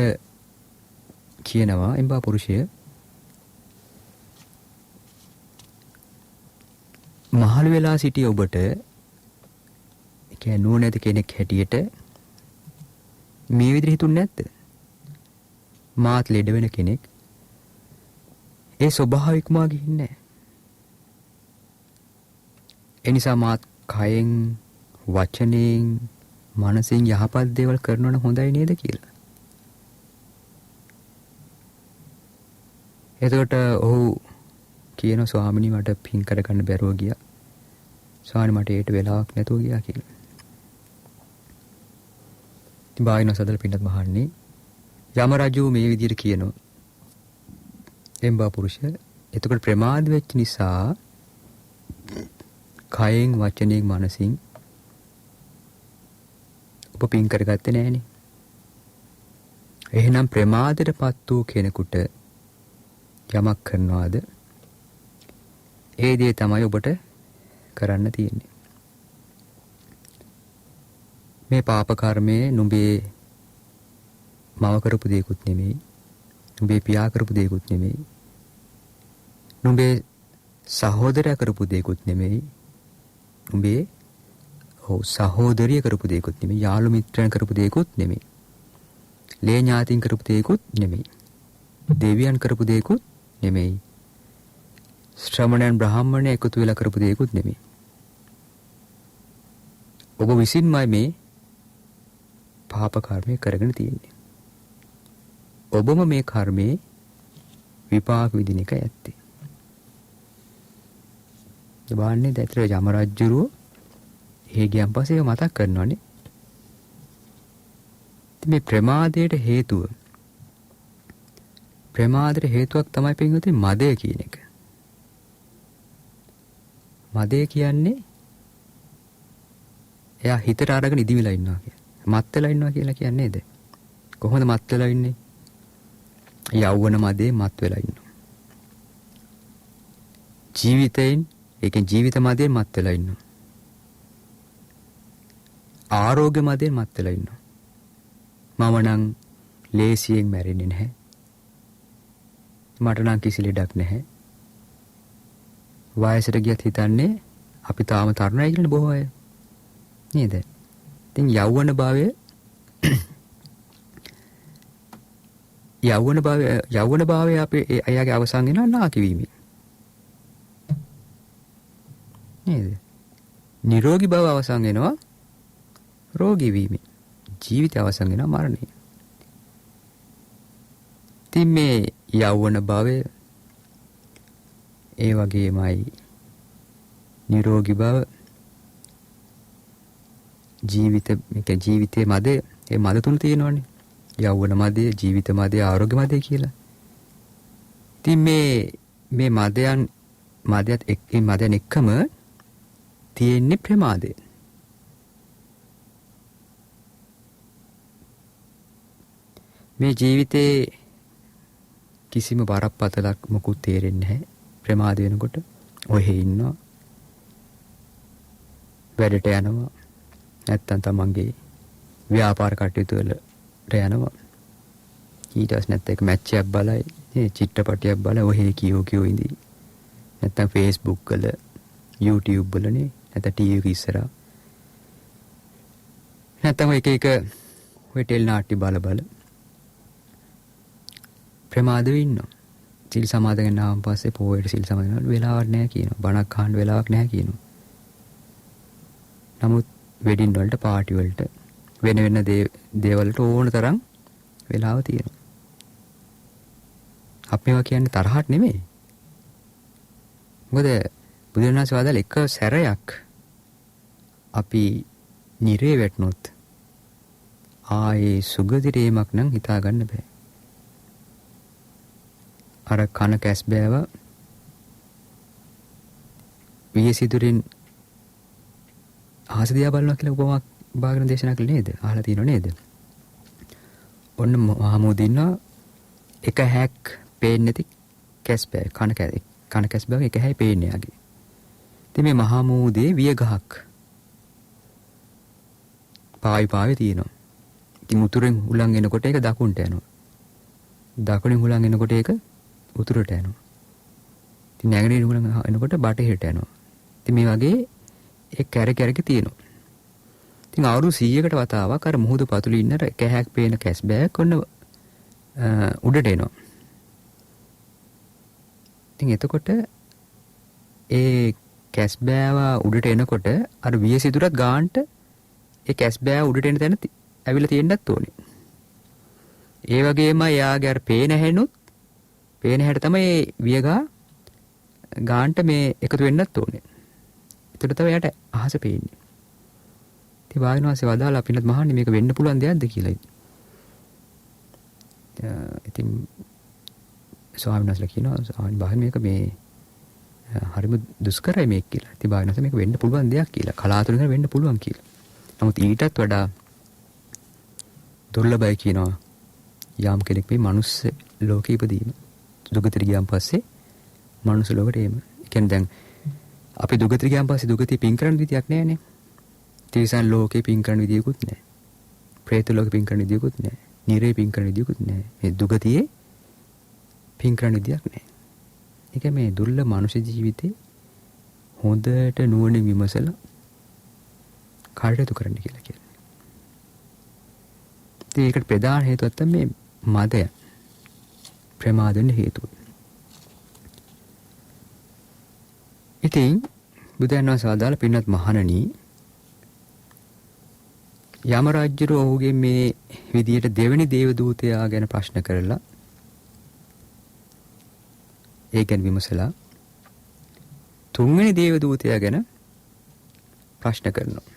කියනවා එම්බා පුරුෂය මහලු වෙලා සිටිය ඔබට ඒ කියන්නේ නුවණැති කෙනෙක් හැටියට මේ විදිහට හිතුන්නේ නැද්ද? මාත් ලෙඩ වෙන කෙනෙක් ඒ ස්වභාවිකම ගිහින්නේ නැහැ. ඒ නිසා මාත් කයෙන් වචනෙන් මනසෙන් යහපත් දේවල් කරනවා නම් හොඳයි නේද කියලා. එතකොට ඔහු කියන ස්වාමිනී මට පින් කරගන්න බැරුව ගියා. ස්වාමීනි මට ඒට වෙලාවක් නැතුව ගියා කියලා. ඉතින් බාහින සදල පින්නත් මහන්නේ යම රජු මේ විදිහට කියනවා. එම්බා පුරුෂය එතකොට ප්‍රමාද වෙච්ච නිසා කයෙන් වචනෙන් මනසින් ඔබ පින් කරගත්තේ නැහනේ. එහෙනම් ප්‍රමාදයටපත් වූ කෙනෙකුට යමක් කරනවාද ඒ දේ තමයි ඔබට කරන්න තියෙන්නේ. මේ පාප කර්මයේ නුඹේ මව කරපු දෙයක්ුත් නෙමෙයි. නුඹේ පියා කරපු දෙයක්ුත් නෙමෙයි. නුඹේ සහෝදරයා කරපු දෙයක්ුත් නෙමෙයි. නුඹේ සහෝදරිය කරපු දෙයක්ුත් නෙමෙයි. යාළු මිත්‍රයන් කරපු දෙයක්ුත් නෙමෙයි. ලේ ඥාතින් කරපු දෙයක්ුත් නෙමෙයි. දෙවියන් කරපු දෙයක්ුත් නෙමෙයි. ශ්‍රමණයන් බ්‍රාහ්මණය එකතු වෙලා කරපු දෙයක්ුත් නෙමෙයි. ඔබ විසින්මයි මේ පාප කර්මය කරගෙන තියෙන්නේ. ඔබම මේ කර්මයේ විපාක විඳින එක ඇත්තේ. දබාන්නේ දැතර යම රජුරෝ එහෙ ගියන් පස්සේ මතක් කරනවානේ. මේ ප්‍රමාදයට හේතුවක් තමයි පින්වතුනි මදය කියන එක. මදය කියන්නේ එයා හිතට අරගෙන ඉදි වෙලා ඉන්නවා කියන්නේ. මත් වෙලා ඉන්නවා කියලා කියන්නේ නේද? කොහොමද මත් වෙලා ඉන්නේ? යෞවන මදේ මත් වෙලා ඉන්නවා. ජීවිතයෙන් ඒකෙන් ජීවිත මදේ මත් වෙලා ඉන්නවා. ආරෝග්‍ය මදේ මත් වෙලා ඉන්නවා. මම නම් ලේසියෙන් මැරෙන්නේ නැහැ. මට නම් කිසි ලෙඩක් නැහැ. වයසට ගියත් හිතන්නේ අපි තාම තරුණයි කියලා බොහෝ අය. නේද? ඉතින් යෞවන භාවය අපේ අයගේ අවසන් වෙනවා නාකි වීමෙන්. නේද? නිරෝගී භව අවසන් වෙනවා රෝගී වීමෙන්. ජීවිතය අවසන් වෙනවා මරණයෙන්. ඉතින් මේ යෞවන භවය ඒ වගේමයි නිරෝගී භව ජීවිතයේ මදය ඒ මද තුන තියෙනවනේ. යෞවන මදය, ජීවිත මදය, ආරෝග්‍ය මදය කියලා. ඉතින් මේ මදයත් එක්කම තියෙන්නේ ප්‍රමාදය. මේ ජීවිතේ කිසිම බරපතලක් මොකුත් තේරෙන්නේ නැහැ. ප්‍රමාද වෙනකොට ඔහෙ ඉන්නවා. වැඩට යනවා. නැත්තම් තමන්ගේ ව්‍යාපාර කටයුතු වලට යනවා. ඊට පස්සේ නැත්නම් එක මැච් එකක් බලයි, චිත්‍රපටයක් බලයි ඔහෙ කියෝ ඉඳී. නැත්නම් Facebook වල YouTube වලනේ නැත්නම් TV එක ඉස්සරහා නැත්නම් එක එක ඔය ටෙල් නාට්‍ය බල ප්‍රමාද වෙන්නවා. සිල් සමාදන් ආවන් පස්සේ පොයට සිල් සමාදන් වෙලාවක් නැහැ කියනවා. බණක් අහන්න වෙලාවක් නැහැ කියනවා. නමුත් වෙඩින් වලට පාටි වලට වෙන වෙන දේවල්ට ඕන තරම් වෙලාව තියෙනවා. අපි මේවා කියන්නේ තරහට නෙමෙයි. මොකද බුදුරජාණන් වහන්සේ වදාළ එක සැරයක් අපි නිරේ වැටුනොත් ආයේ සුගතිරේමක් නම් හිතා ගන්න බෑ. අර කන කැස් බෑව වියසිතුරින් ආහස දිහා බලනවා කියලා උපමාවක් බාගෙන දේශනා කළේ නේද? අහලා තියෙනව නේද? ඔන්න මහමුද ඉන්නවා එක හැක් පේන්නේ නැති කැස් බෑ කන කැස් බෑව එක හැයි පේන්නේ යාගේ. ඉතින් මේ මහමුදේ විය ගහක් පාවි තියෙනවා. ඉතින් උතුරෙන් හුලං එනකොට ඒක දකුණට යනවා. දකුණෙන් හුලං එනකොට ඒක උතුරට යනවා. ඉතින් නැගෙනහිර හුලං එනකොට බටහිරට යනවා. ඉතින් මේ වගේ ඒ කැරක තියෙනවා. ඉතින් අවුරුදු 100කට වතාවක් අර මුහුදු පතුලේ ඉන්න එක හැක් පේන කැස් බෑග් ඔන්න උඩට එනවා. ඉතින් එතකොට ඒ කැස් බෑව උඩට එනකොට අර වියසිතුරත් ගාන්ට ඒ කැස් බෑව උඩට එන තැන ඇවිල්ලා තියෙන්නත් ඕනේ. ඒ වගේම යාගේ අර පේන හැට තමයි වියගා ගාන්ට මේ එකතු වෙන්නත් ඕනේ. ඒතර තමයි යාට අහස පේන්නේ. ඉතින් වායනවාසේ වදාලා අපිනත් මහන්නේ මේක වෙන්න පුළුවන් දෙයක්ද කියලා. ඉතින් ස්වාමීන් වහන්සේලා කියනවා ස්වාමීන් වහන්සේ මේක මේ හරිම දුෂ්කරයි මේක කියලා. ඉතින් වායනවාසේ මේක වෙන්න පුළුවන් දෙයක් කියලා. කලාතුරකින් වෙන්න පුළුවන් කියලා. නමුත් ඊටත් වඩා දුර්ලභයි කියනවා යම් කෙනෙක් මේ මනුස්ස ලෝකෙ ඉපදීම. දුගතිර ගියන් පස්සේ මනුස්ස ලෝකෙට එීම. ඒ කියන්නේ දැන් අපි දුගතිර ගියන් පස්සේ දුගතිය පින් කරන්න විදියක් නැහැනේ. තිරිසන් ලෝකේ පින් කරන්න විදියකුත් නැහැ. പ്രേත ලෝකේ පින් කරන්න විදියකුත් නැහැ. නිරේ පින් කරන්න විදියකුත් නැහැ. මේ දුගතියේ පින් කරන්න විදියක් නැහැ. ඒක මේ දුර්ලභ මනුෂ්‍ය ජීවිතේ හොඳට නුවණින් විමසලා කාර්යතු කරන්න කියලා කියන්නේ. ඉතින් ඒකට ප්‍රධාන හේතුවක් තමයි මේ මදය. ප්‍රමාදෙන්න හේතුව. ඉතින් බුදුන් වහන්සේ වදාළ පින්වත් මහණනි යම රජුර ඔහුගේ මේ විදියට දෙවෙනි දේව දූතයා ගැන ප්‍රශ්න කරලා ඒ ගැන විමසලා තුන්වෙනි දේව දූතයා ගැන ප්‍රශ්න කරනවා.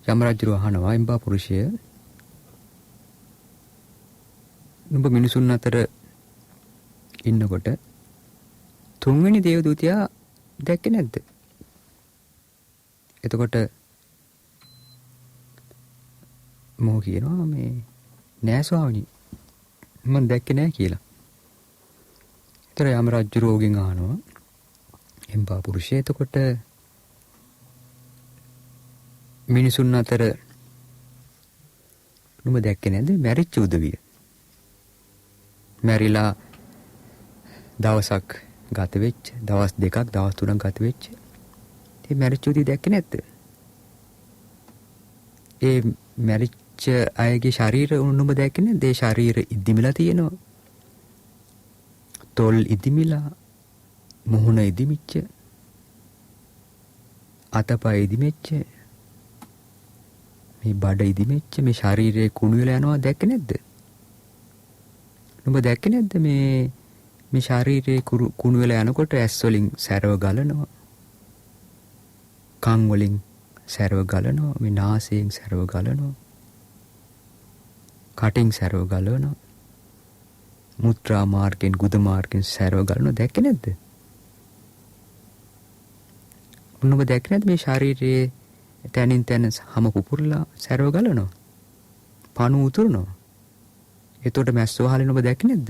යම රජුර අහනවා එම්බා පුරුෂය නුඹ මිනිසුන් අතර ඉන්නකොට තුන්වෙනි දේව දූතයා දැක්කේ නැද්ද? එතකොට මොහු කියනවා මේ නෑ ස්වාමීනි මම දැක්කේ නෑ කියලා. ඒතර යම රජු රෝගෙන් අහනවා එම්බා පුරුෂය එතකොට මිනිසුන් අතර නුඹ දැක්කේ නැද්ද මැරිච්ච උදවිය? මැරිලා දවසක් ගත වෙච්ච දවස් දෙකක් දවස් තුනක් ගත වෙච්ච ඒ මැරිච්ච උදවිය දැක්කේ නැද්ද? ඒ මැරිච්ච අයගේ ශරීර නුඹ දැක්කේ නැද්ද? ඒ ශරීර ඉදිමිලා තියෙනවා. තොල් ඉදිමිලා, මුහුණ ඉදිමිච්ච, අතපය ඉදිමිච්ච, මේ බඩ ඉදිමිච්ච මේ ශරීරයේ කුණු වෙලා යනවා දැක්කේ නැද්ද? නුඹ දැක්කේ නැද්ද මේ ශරීරයේ කුණු වෙලා යනකොට ඇස් වලින් සැරව ගලනවා. කන් වලින් සැරව ගලනවා, මේ නාසයෙන් සැරව ගලනවා. කටින් සැරව ගලනවා. මුත්‍රා මාර්ගෙන් ගුද මාර්ගෙන් සැරව ගලනවා දැක්කේ නැද්ද? නුඹ දැක්කේ නැද්ද මේ ශරීරයේ තැනින් තැන හැම පුපුරලා සැරව ගලනවා. පණු උතුරනවා. එතකොට මැස්සෝ වහලෙන් ඔබ දැක්කේ නැද්ද?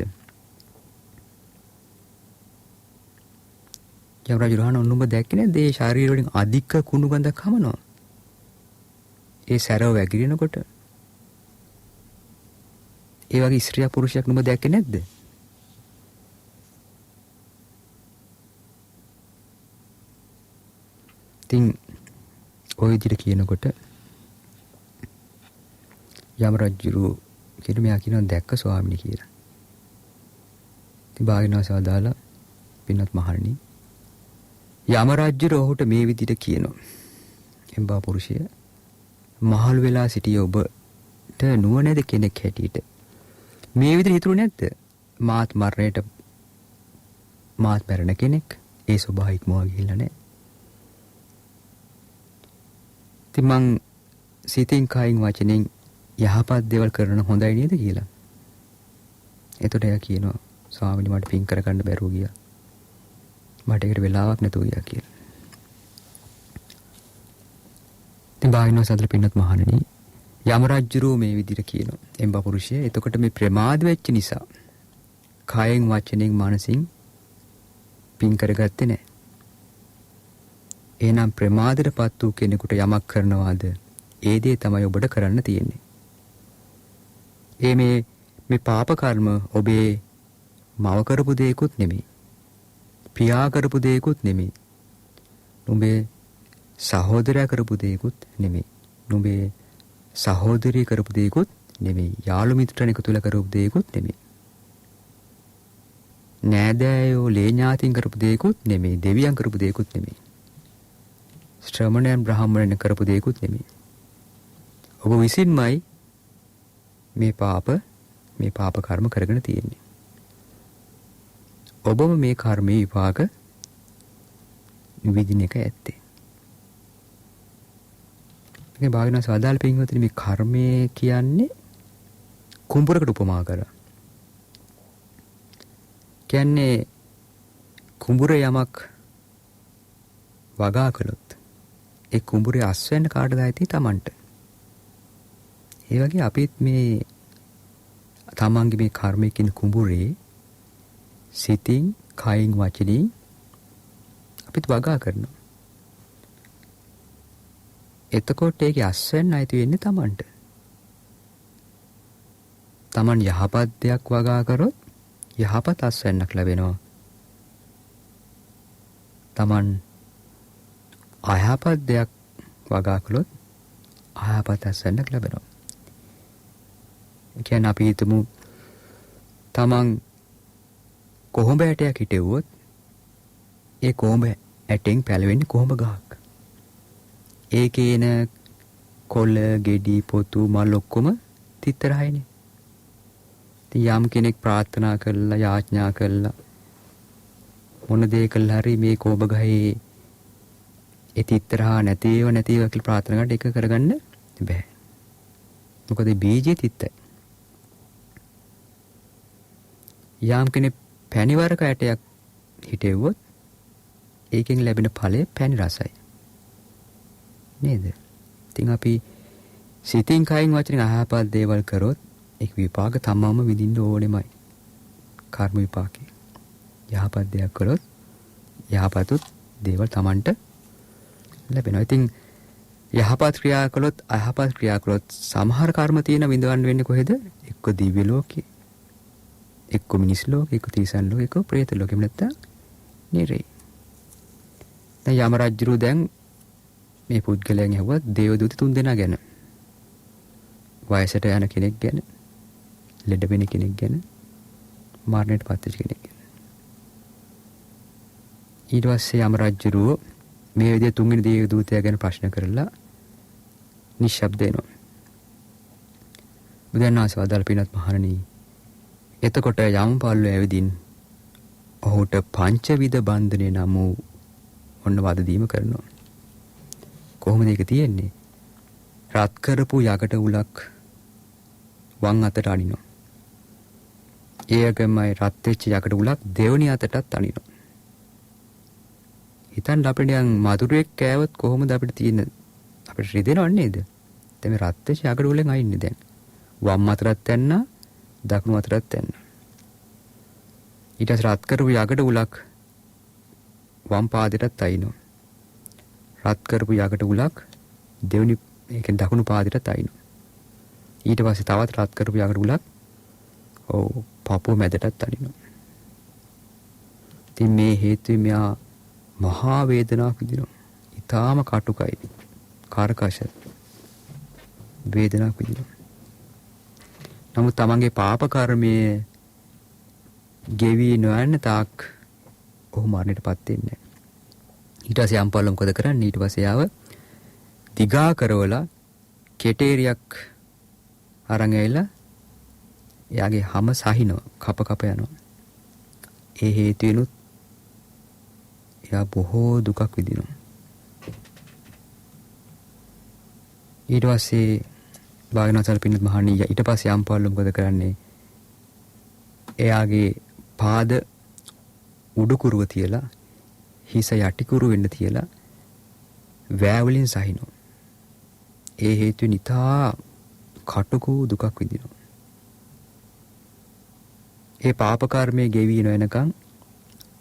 යම් රජුරහණ ඔන්න ඔබ දැක්කේ නැද්ද? ඒ ශරීර වලින් අධික කුණු ගඳක් හමනවා. ඒ සැරව වැగిරෙනකොට ඒ වගේ ස්ත්‍රියක් පුරුෂයෙක් නුඹ දැක්කේ නැද්ද? විදිහට කියනකොට යම රජුරු කියන මෙයා කියනවා දැක්ක ස්වාමීනි කියලා. ඉතින් භාග්‍යවතුන් වහන්සේ පින්වත් මහණනි යම රජුරු ඔහුට මේ විදිහට කියනවා. එම්බා පුරුෂය මහලු වෙලා සිටිය ඔබට නුවණැති කෙනෙක් හැටියට මේ විදිහට හිතුනේ නැද්ද? මාත් මරණයට මාත් මැරෙන කෙනෙක්. ඒ ස්වභාවය ඉක්මවා ගිහිල්ලා නැහැ. ඉතින් මං සිතින් කයින් වචනෙන් යහපත් දේවල් කරන හොඳයි නේද කියලා. එතකොට එයා කියනවා ස්වාමීනි මට පින් කරගන්න බැරුව ගියා. මට ඒකට වෙලාවක් නැතුව ගියා කියලා. ඉතින් භාග්‍යවතුන් වහන්සේ පින්වත් මහණෙනි යම රජුරෝ මේ විදිහට කියනවා. එම්බා පුරුෂය එතකොට මේ ප්‍රමාද වෙච්ච නිසා කයෙන් වචනෙන් මනසින් පින් කරගත්තේ නැහැ. එහෙනම් ප්‍රමාදයටපත් වූ කෙනෙකුට යමක් කරනවාද ඒ දේ තමයි ඔබට කරන්න තියෙන්නේ. මේ පාප කර්ම ඔබේ මව කරපු දෙයක්වත් නෙමෙයි. පියා කරපු දෙයක්වත් නෙමෙයි. නුඹේ සහෝදරයා කරපු දෙයක්වත් නෙමෙයි. නුඹේ සහෝදරිය කරපු දෙයක්වත් නෙමෙයි. යාළු මිත්‍රණ එකතු වෙලා කරපු දෙයක්වත් නෙමෙයි. නෑදෑයෝ ලේ ඥාතින් කරපු දෙයක්වත් නෙමෙයි. දෙවියන් කරපු දෙයක්වත් නෙමෙයි. ශ්‍රමණයන් බ්‍රාහ්මණයන් කරපු දෙයක්වත් නෙමෙයි. ඔබ විසින්මයි මේ පාප කර්ම කරගෙන තියෙන්නේ. ඔබම මේ කර්මයේ විපාක විඳින එක ඇත්තේ. මේ භාග්‍යවතුන් සාදාල් පින්වතුනි මේ කර්මය කියන්නේ කුඹරකට උපමා කරා. කියන්නේ කුඹුර යමක් වගා කළොත් ඒ කුඹුරේ අස් වෙන්න කාටද ඇති? Tamanට. ඒ වගේ අපිත් මේ තමන්ගේ මේ කර්මයේ කියන කුඹුරේ සිතින් කයින් වචනින් අපිත් වගා කරනවා. එතකොට ඒකේ අස් වෙන්න ඇති වෙන්නේ Tamanට. Taman යහපත් දෙයක් වගා කරොත් යහපත් අස් වෙන්නක් ලැබෙනවා. Taman අයහපත් දෙයක් වගා කළොත් අයහපත් අස් වෙන්නක් ලැබෙනවා. කියන්නේ අපි හිතමු තමන් කොහොඹ ඇටයක් හිටෙව්වොත් ඒ කොහොඹ ඇටෙන් පැලවෙන්නේ කොහොඹ ගහක්. ඒකේ එන කොළ, ගෙඩි, පොතු, මල් ඔක්කොම තිත්තරහයිනේ. ඉතින් යම් කෙනෙක් ප්‍රාර්ථනා කළා, යාඥා කළා මොන දේ කළා හරි මේ කොහොඹ ගහේ ඒ තිත්තරහ නැතිව කියලා ප්‍රාර්ථනා කරලා ඒක කරගන්න බෑ. මොකද බීජේ තිත්තයි. යම් කෙනෙක් පැණිවරක ඇටයක් හිටෙව්වොත් ඒකෙන් ලැබෙන ඵලය පැණි රසයි. නේද? ඉතින් අපි සිතින් කයින් වචනෙන් අහපත් දේවල් කරොත් ඒක විපාක තමම විඳින්න ඕනෙමයි. කර්ම විපාකේ. යහපත් දෙයක් කළොත් යහපතුත් දේවල් Tamanට ලැබෙනවා. ඉතින් යහපත් ක්‍රියා කළොත් අයහපත් ක්‍රියා කළොත් සමහර කර්ම තියෙන විඳවන්න වෙන්නේ කොහෙද? එක්ක දිව්‍ය ලෝකේ, එක්ක මිනිස් ලෝකේ, එක්ක තිරිසන් ලෝකේ, එක්ක ප්‍රේත ලෝකෙම නැත්තම් නිරේ. දැන් යම රජුරු දැන් මේ පුද්ගලයන් ඇහුවා දේවදූත 3 දෙනා ගැන. වයසට යන කෙනෙක් ගැන, ලෙඩ වෙන කෙනෙක් ගැන, මරණයට පත් වෙච්ච කෙනෙක් ගැන. ඊට පස්සේ යම රජුරු මේ විදිහේ 3 වෙනි දේවදූතයා ගැන ප්‍රශ්න කරලා නිශ්ශබ්ද වෙනවා. බුදුන් වහන්සේ වදාළ පින්වත් මහණෙනි, එතකොට යම් පල්ලෝ ඇවිදින් ඔහුට පංචවිධ බන්ධනේ නම් වූ ඔන්න වද දීම කරනවා. කොහොමද ඒක තියෙන්නේ? රත් කරපු යකට උලක් වම් අතට අනිනවා. ඒකමයි රත් වෙච්ච යකට උලක් දෙවනි අතටත් අනිනවා. හිතන්න අපිට යන් මధుරයක් කෑවොත් කොහොමද අපිට තියෙන අපිට රිදෙනව නේද? දැන් මේ රත් වෙච්ච යකට උලෙන් අයින්නේ දැන්. වම් අතටත් යන්න, දකුණු අතටත් යන්න. ඊට පස්සේ රත් කරපු යකට උලක් වම් පාදයටත් අයිනවා. රත් කරපු යකට උලක් දෙවෙනි ඒ කියන්නේ දකුණු පාදයටත් අයිනවා. ඊට පස්සේ තවත් රත් කරපු යකට උලක් පපුව මැදටත් අනිනවා. ඉතින් මේ හේතුවෙන් මෙයා මහා වේදනාවක් විඳිනවා. ඊටාම කටුකයි. කාර්කශ වේදනාවක් විඳිනවා. නමුත් තමන්ගේ පාප කර්මයේ ගෙවි නොයන්න තාක් ඔහු මරණයටපත් වෙන්නේ නැහැ. ඊට පස්සේ යම්පල්ල මොකද කරන්නේ? ඊට පස්සේ යාව දිගා කරවලා කෙටේරියක් අරන් ඇවිල්ලා එයාගේ හැම සහිනවා, කප කප යනවා. ඒ හේතුවෙනුත් එයා බොහෝ දුකක් විඳිනවා. ඊට පස්සේ භාග්‍යවතුන් පින්නත් මහණිය ඊට පස්සේ යම්පල්ල මොකද කරන්නේ? එයාගේ පාද උඩුකුරුව තියලා හිස යටිකුරු වෙන්න තියලා වෑවලින් සහිනවා. ඒ හේතුවෙන් ඉතා කටුකු දුකක් විඳිනවා. ඒ පාප කර්මයේ ගෙවි නොයනකම්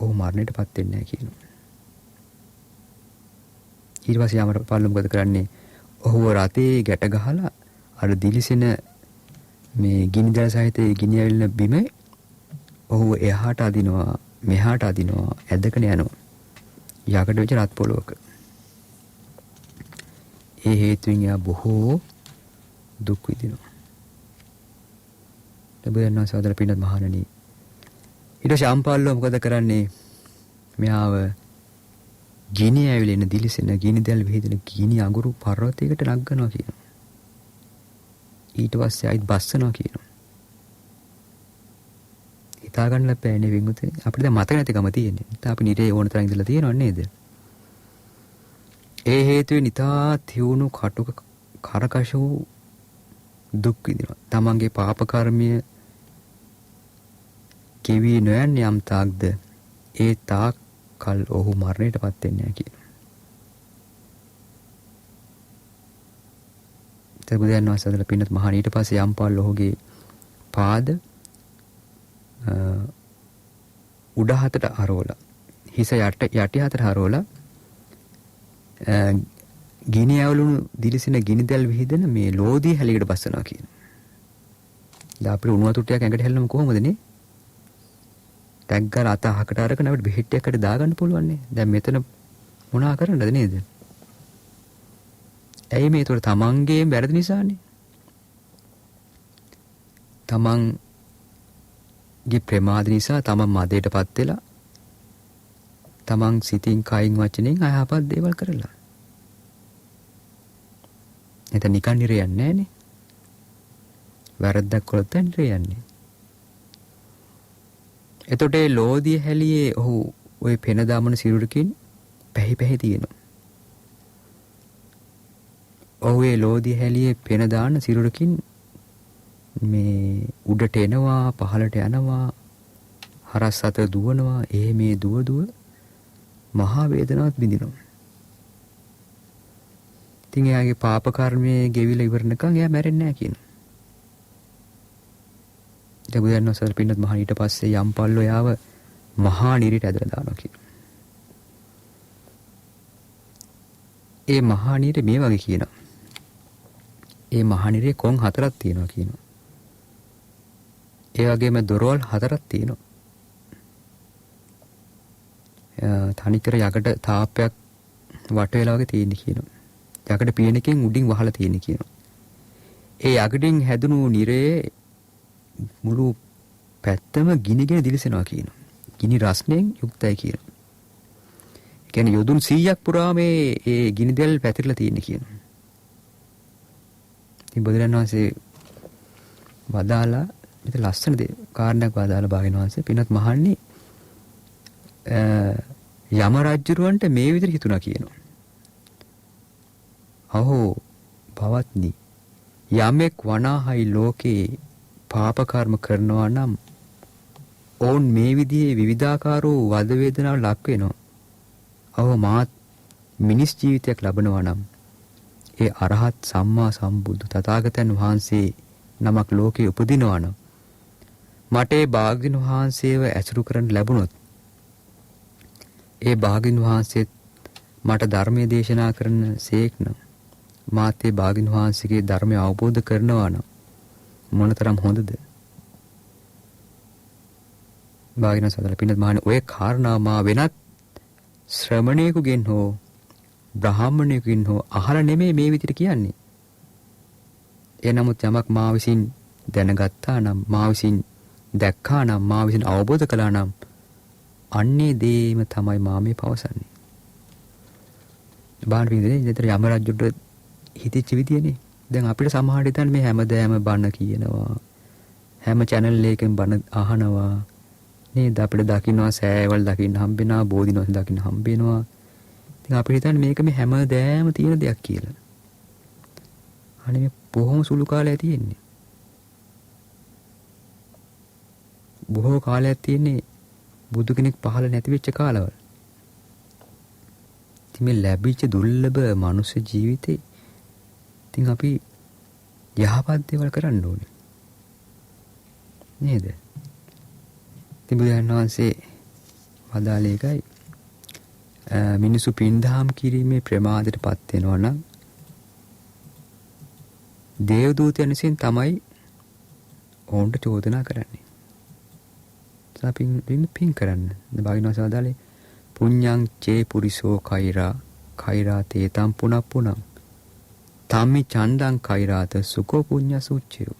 ඔහු මරණයටපත් වෙන්නේ නැහැ කියනවා. ඊට පස්සේ යම්පල්ල මොකද කරන්නේ? ඔහුව රතේ ගැට ගහලා අර දිලිසෙන මේ ගිනිදැල් සහිත ගිනි ඇවිල්ලා බිම ඔහුව එහාට අදිනවා මෙහාට අදිනවා ඇදගෙන යනවා යකඩ වෙච්ච රත් පොළොවක. ඒ හේතුවෙන් යා බොහෝ දුක් විඳිනවා. ලැබෙනවා සාදර පින්නත් මහණනි. ඊට ශාම්පාල්ලෝ මොකද කරන්නේ? මෙයාව ගිනි ඇවිලෙන දිලිසෙන ගිනිදැල් විහිදෙන ගිනි අඟුරු පර්වතයකට නගනවා කියනවා. ඊට පස්සේ ආයිත් බස්සනවා කියනවා. හිතා ගන්න බෑනේ වින්දුතේ. අපිට දැන් මතක නැතිකම තියෙන්නේ. ඉතින් අපි නිරේ ඕන තරම් ඉඳලා තියෙනව නේද? ඒ හේතුවෙන් ඉතා තියුණු කටුක කරකශ වූ දුක් විඳිනවා. තමන්ගේ පාප කර්මය කෙවි නොයන් යම් තාක්ද ඒ තාක් කල් ඔහු මරණයටපත් වෙන්නේ නැහැ කියනවා. බුදුන් වහන්සේ අදලා පින්නත් මහණී ඊට පස්සේ යම්පාල් ඔහුගේ පාද උඩ හතට හරවලා හිස යටි හතට හරවලා ගිනි ඇවලුණු දිලිසෙන ගිනිදැල් විහිදෙන මේ ලෝදී හැලියකට බස්සනවා කියනවා. දැන් අපිට උණු වතුර ටිකක් ඇඟට හැල්ලම කොහොමද නේ? ටැග් ගාලා අත අහකට අරගෙන අපිට බෙහෙත් ටිකකට දාගන්න පුළුවන් නේ. දැන් මෙතන මොනා කරන්නද නේද? ඇයි මේ ඒතර තමන්ගේ වැරදි නිසානේ. තමන්ගේ ප්‍රමාද නිසා තමන් මදයටපත් වෙලා තමන් සිතින් කයින් වචනෙන් අයහපත් දේවල් කරලා. එතන නිකන් නිරේ යන්නේ නැහනේ. වැරද්දක් කළොත් නිරේ යන්නේ. එතකොට ඒ ලෝදිය හැලියේ ඔහු ওই පෙන දාමන සිරුරකින් පැහි තියෙනවා. ඔහු ඒ ලෝදිය හැලියේ පෙන දාන සිරුරකින් මේ උඩට එනවා පහළට යනවා හරස් අත දුවනවා මේ දුව මහා වේදනාවක් විඳිනවා. ඉතින් එයාගේ පාප කර්මයේ ගෙවිලා ඉවරනකම් එයා මැරෙන්නේ නැහැ කියනවා. දැන් බුදුන් වහන්සේ පින්නත් මහා ඊට පස්සේ යම්පල්ලෝ යාව මහා නිරයට ඇදලා දානවා කියනවා. ඒ මහා නිරේ මේ වගේ කියනවා. ඒ මහා නිරේ කොන් 4ක් තියෙනවා කියනවා. ඒ වගේම දොරවල් 4ක් තියෙනවා. තනිකර යකඩ තාප්පයක් වට වෙලා වගේ තියෙන කියනවා. යකඩ පියනකින් උඩින් වහලා තියෙන කියනවා. ඒ යකඩින් හැදුණු නිරේ මුළු පැත්තම ගිනිගෙන දිලිසෙනවා කියනවා. ගිනි රස්නෙන් යුක්තයි කියනවා. ඒ කියන්නේ යොදුන් 100ක් පුරා මේ ගිනිදෙල් පැතිරලා තියෙන කියනවා. ඉතින් බුදුරජාණන් වහන්සේ වදාලා මෙතන ලස්සන කාරණයක් වදාලා භාග්‍යවතුන් වහන්සේ පින්වත් මහන්නේ යම රජුරවන්ට මේ විදිහට හිතුණා කියනවා. අහෝ භවත්නි යමෙක් වනාහයි ලෝකේ පාප කර්ම කරනවා නම් ඕන් මේ විදිහේ විවිධාකාර වූ වද වේදනාවට ලක් වෙනවා. අහෝ මාත් මිනිස් ජීවිතයක් ලබනවා නම් ඒ අරහත් සම්මා සම්බුදු තථාගතයන් වහන්සේ නමක් ලෝකේ උපදිනවා නම් මට ඒ භාග්‍යවතුන් වහන්සේව ඇසුරු කරන්න ලැබුණොත් ඒ භාග්‍යවතුන් වහන්සේත් මට ධර්මයේ දේශනා කරන සේක්න මාත් ඒ භාග්‍යවතුන් වහන්සේගේ ධර්මය අවබෝධ කරනවා නම් මොනතරම් හොඳද? භාග්‍යවතුන් සදල පින්නත් මහණේ ඔය කාරණා මා වෙනත් ශ්‍රමණයෙකුගෙන් හෝ බ්‍රාහ්මණයෙකුින් හෝ අහලා නෙමෙයි මේ විදිහට කියන්නේ. ඒ නමුත් යමක් මා විසින් දැනගත්තා නම්, මා විසින් දැක්කා නම්, මා විසින් අවබෝධ කළා නම් අන්නේ දේම තමයි මා මේ පවසන්නේ. බාහිර විදිහේ ඉතර යම රජුට හිතෙච්ච විදියනේ. දැන් අපිට සමහරට හිතන්න මේ හැමදාම බණ කියනවා. හැම channel එකකින් බණ අහනවා. නේද? අපිට දකින්නවා සෑවල් දකින්න හම්බෙනවා, බෝධිනවස් දකින්න හම්බෙනවා. ඉතින් අපිට හිතන්නේ මේක මේ හැමදාම තියෙන දෙයක් කියලා. අනේ මේ බොහොම සුළු කාලයක් තියෙන්නේ. බොහෝ කාලයක් තියෙන්නේ බුදු කෙනෙක් පහළ නැති වෙච්ච කාලවල. ඉතින් මේ ලැබිච්ච දුර්ලභ මනුෂ්‍ය ජීවිතේ ඉතින් අපි යහපත් දේවල් කරන්න ඕනේ. නේද? ඉතින් බුදුන් වහන්සේ වදාළේ එකයි මිනිසු පින්දහම් කිරීමේ ප්‍රමාදයටපත් වෙනවා නම් දේවදූතයන් විසින් තමයි ඔවුන්ට චෝදනා කරන්නේ. පින් කරන්න. භාග්‍යවතුන් වහන්සේ වදාළේ පුඤ්ඤං චේ පුරිසෝ කෛරා තේතම් පුනප්පුනං තමි චන්දං කෛරාත සුකෝ පුඤ්ඤස උච්චයෝ.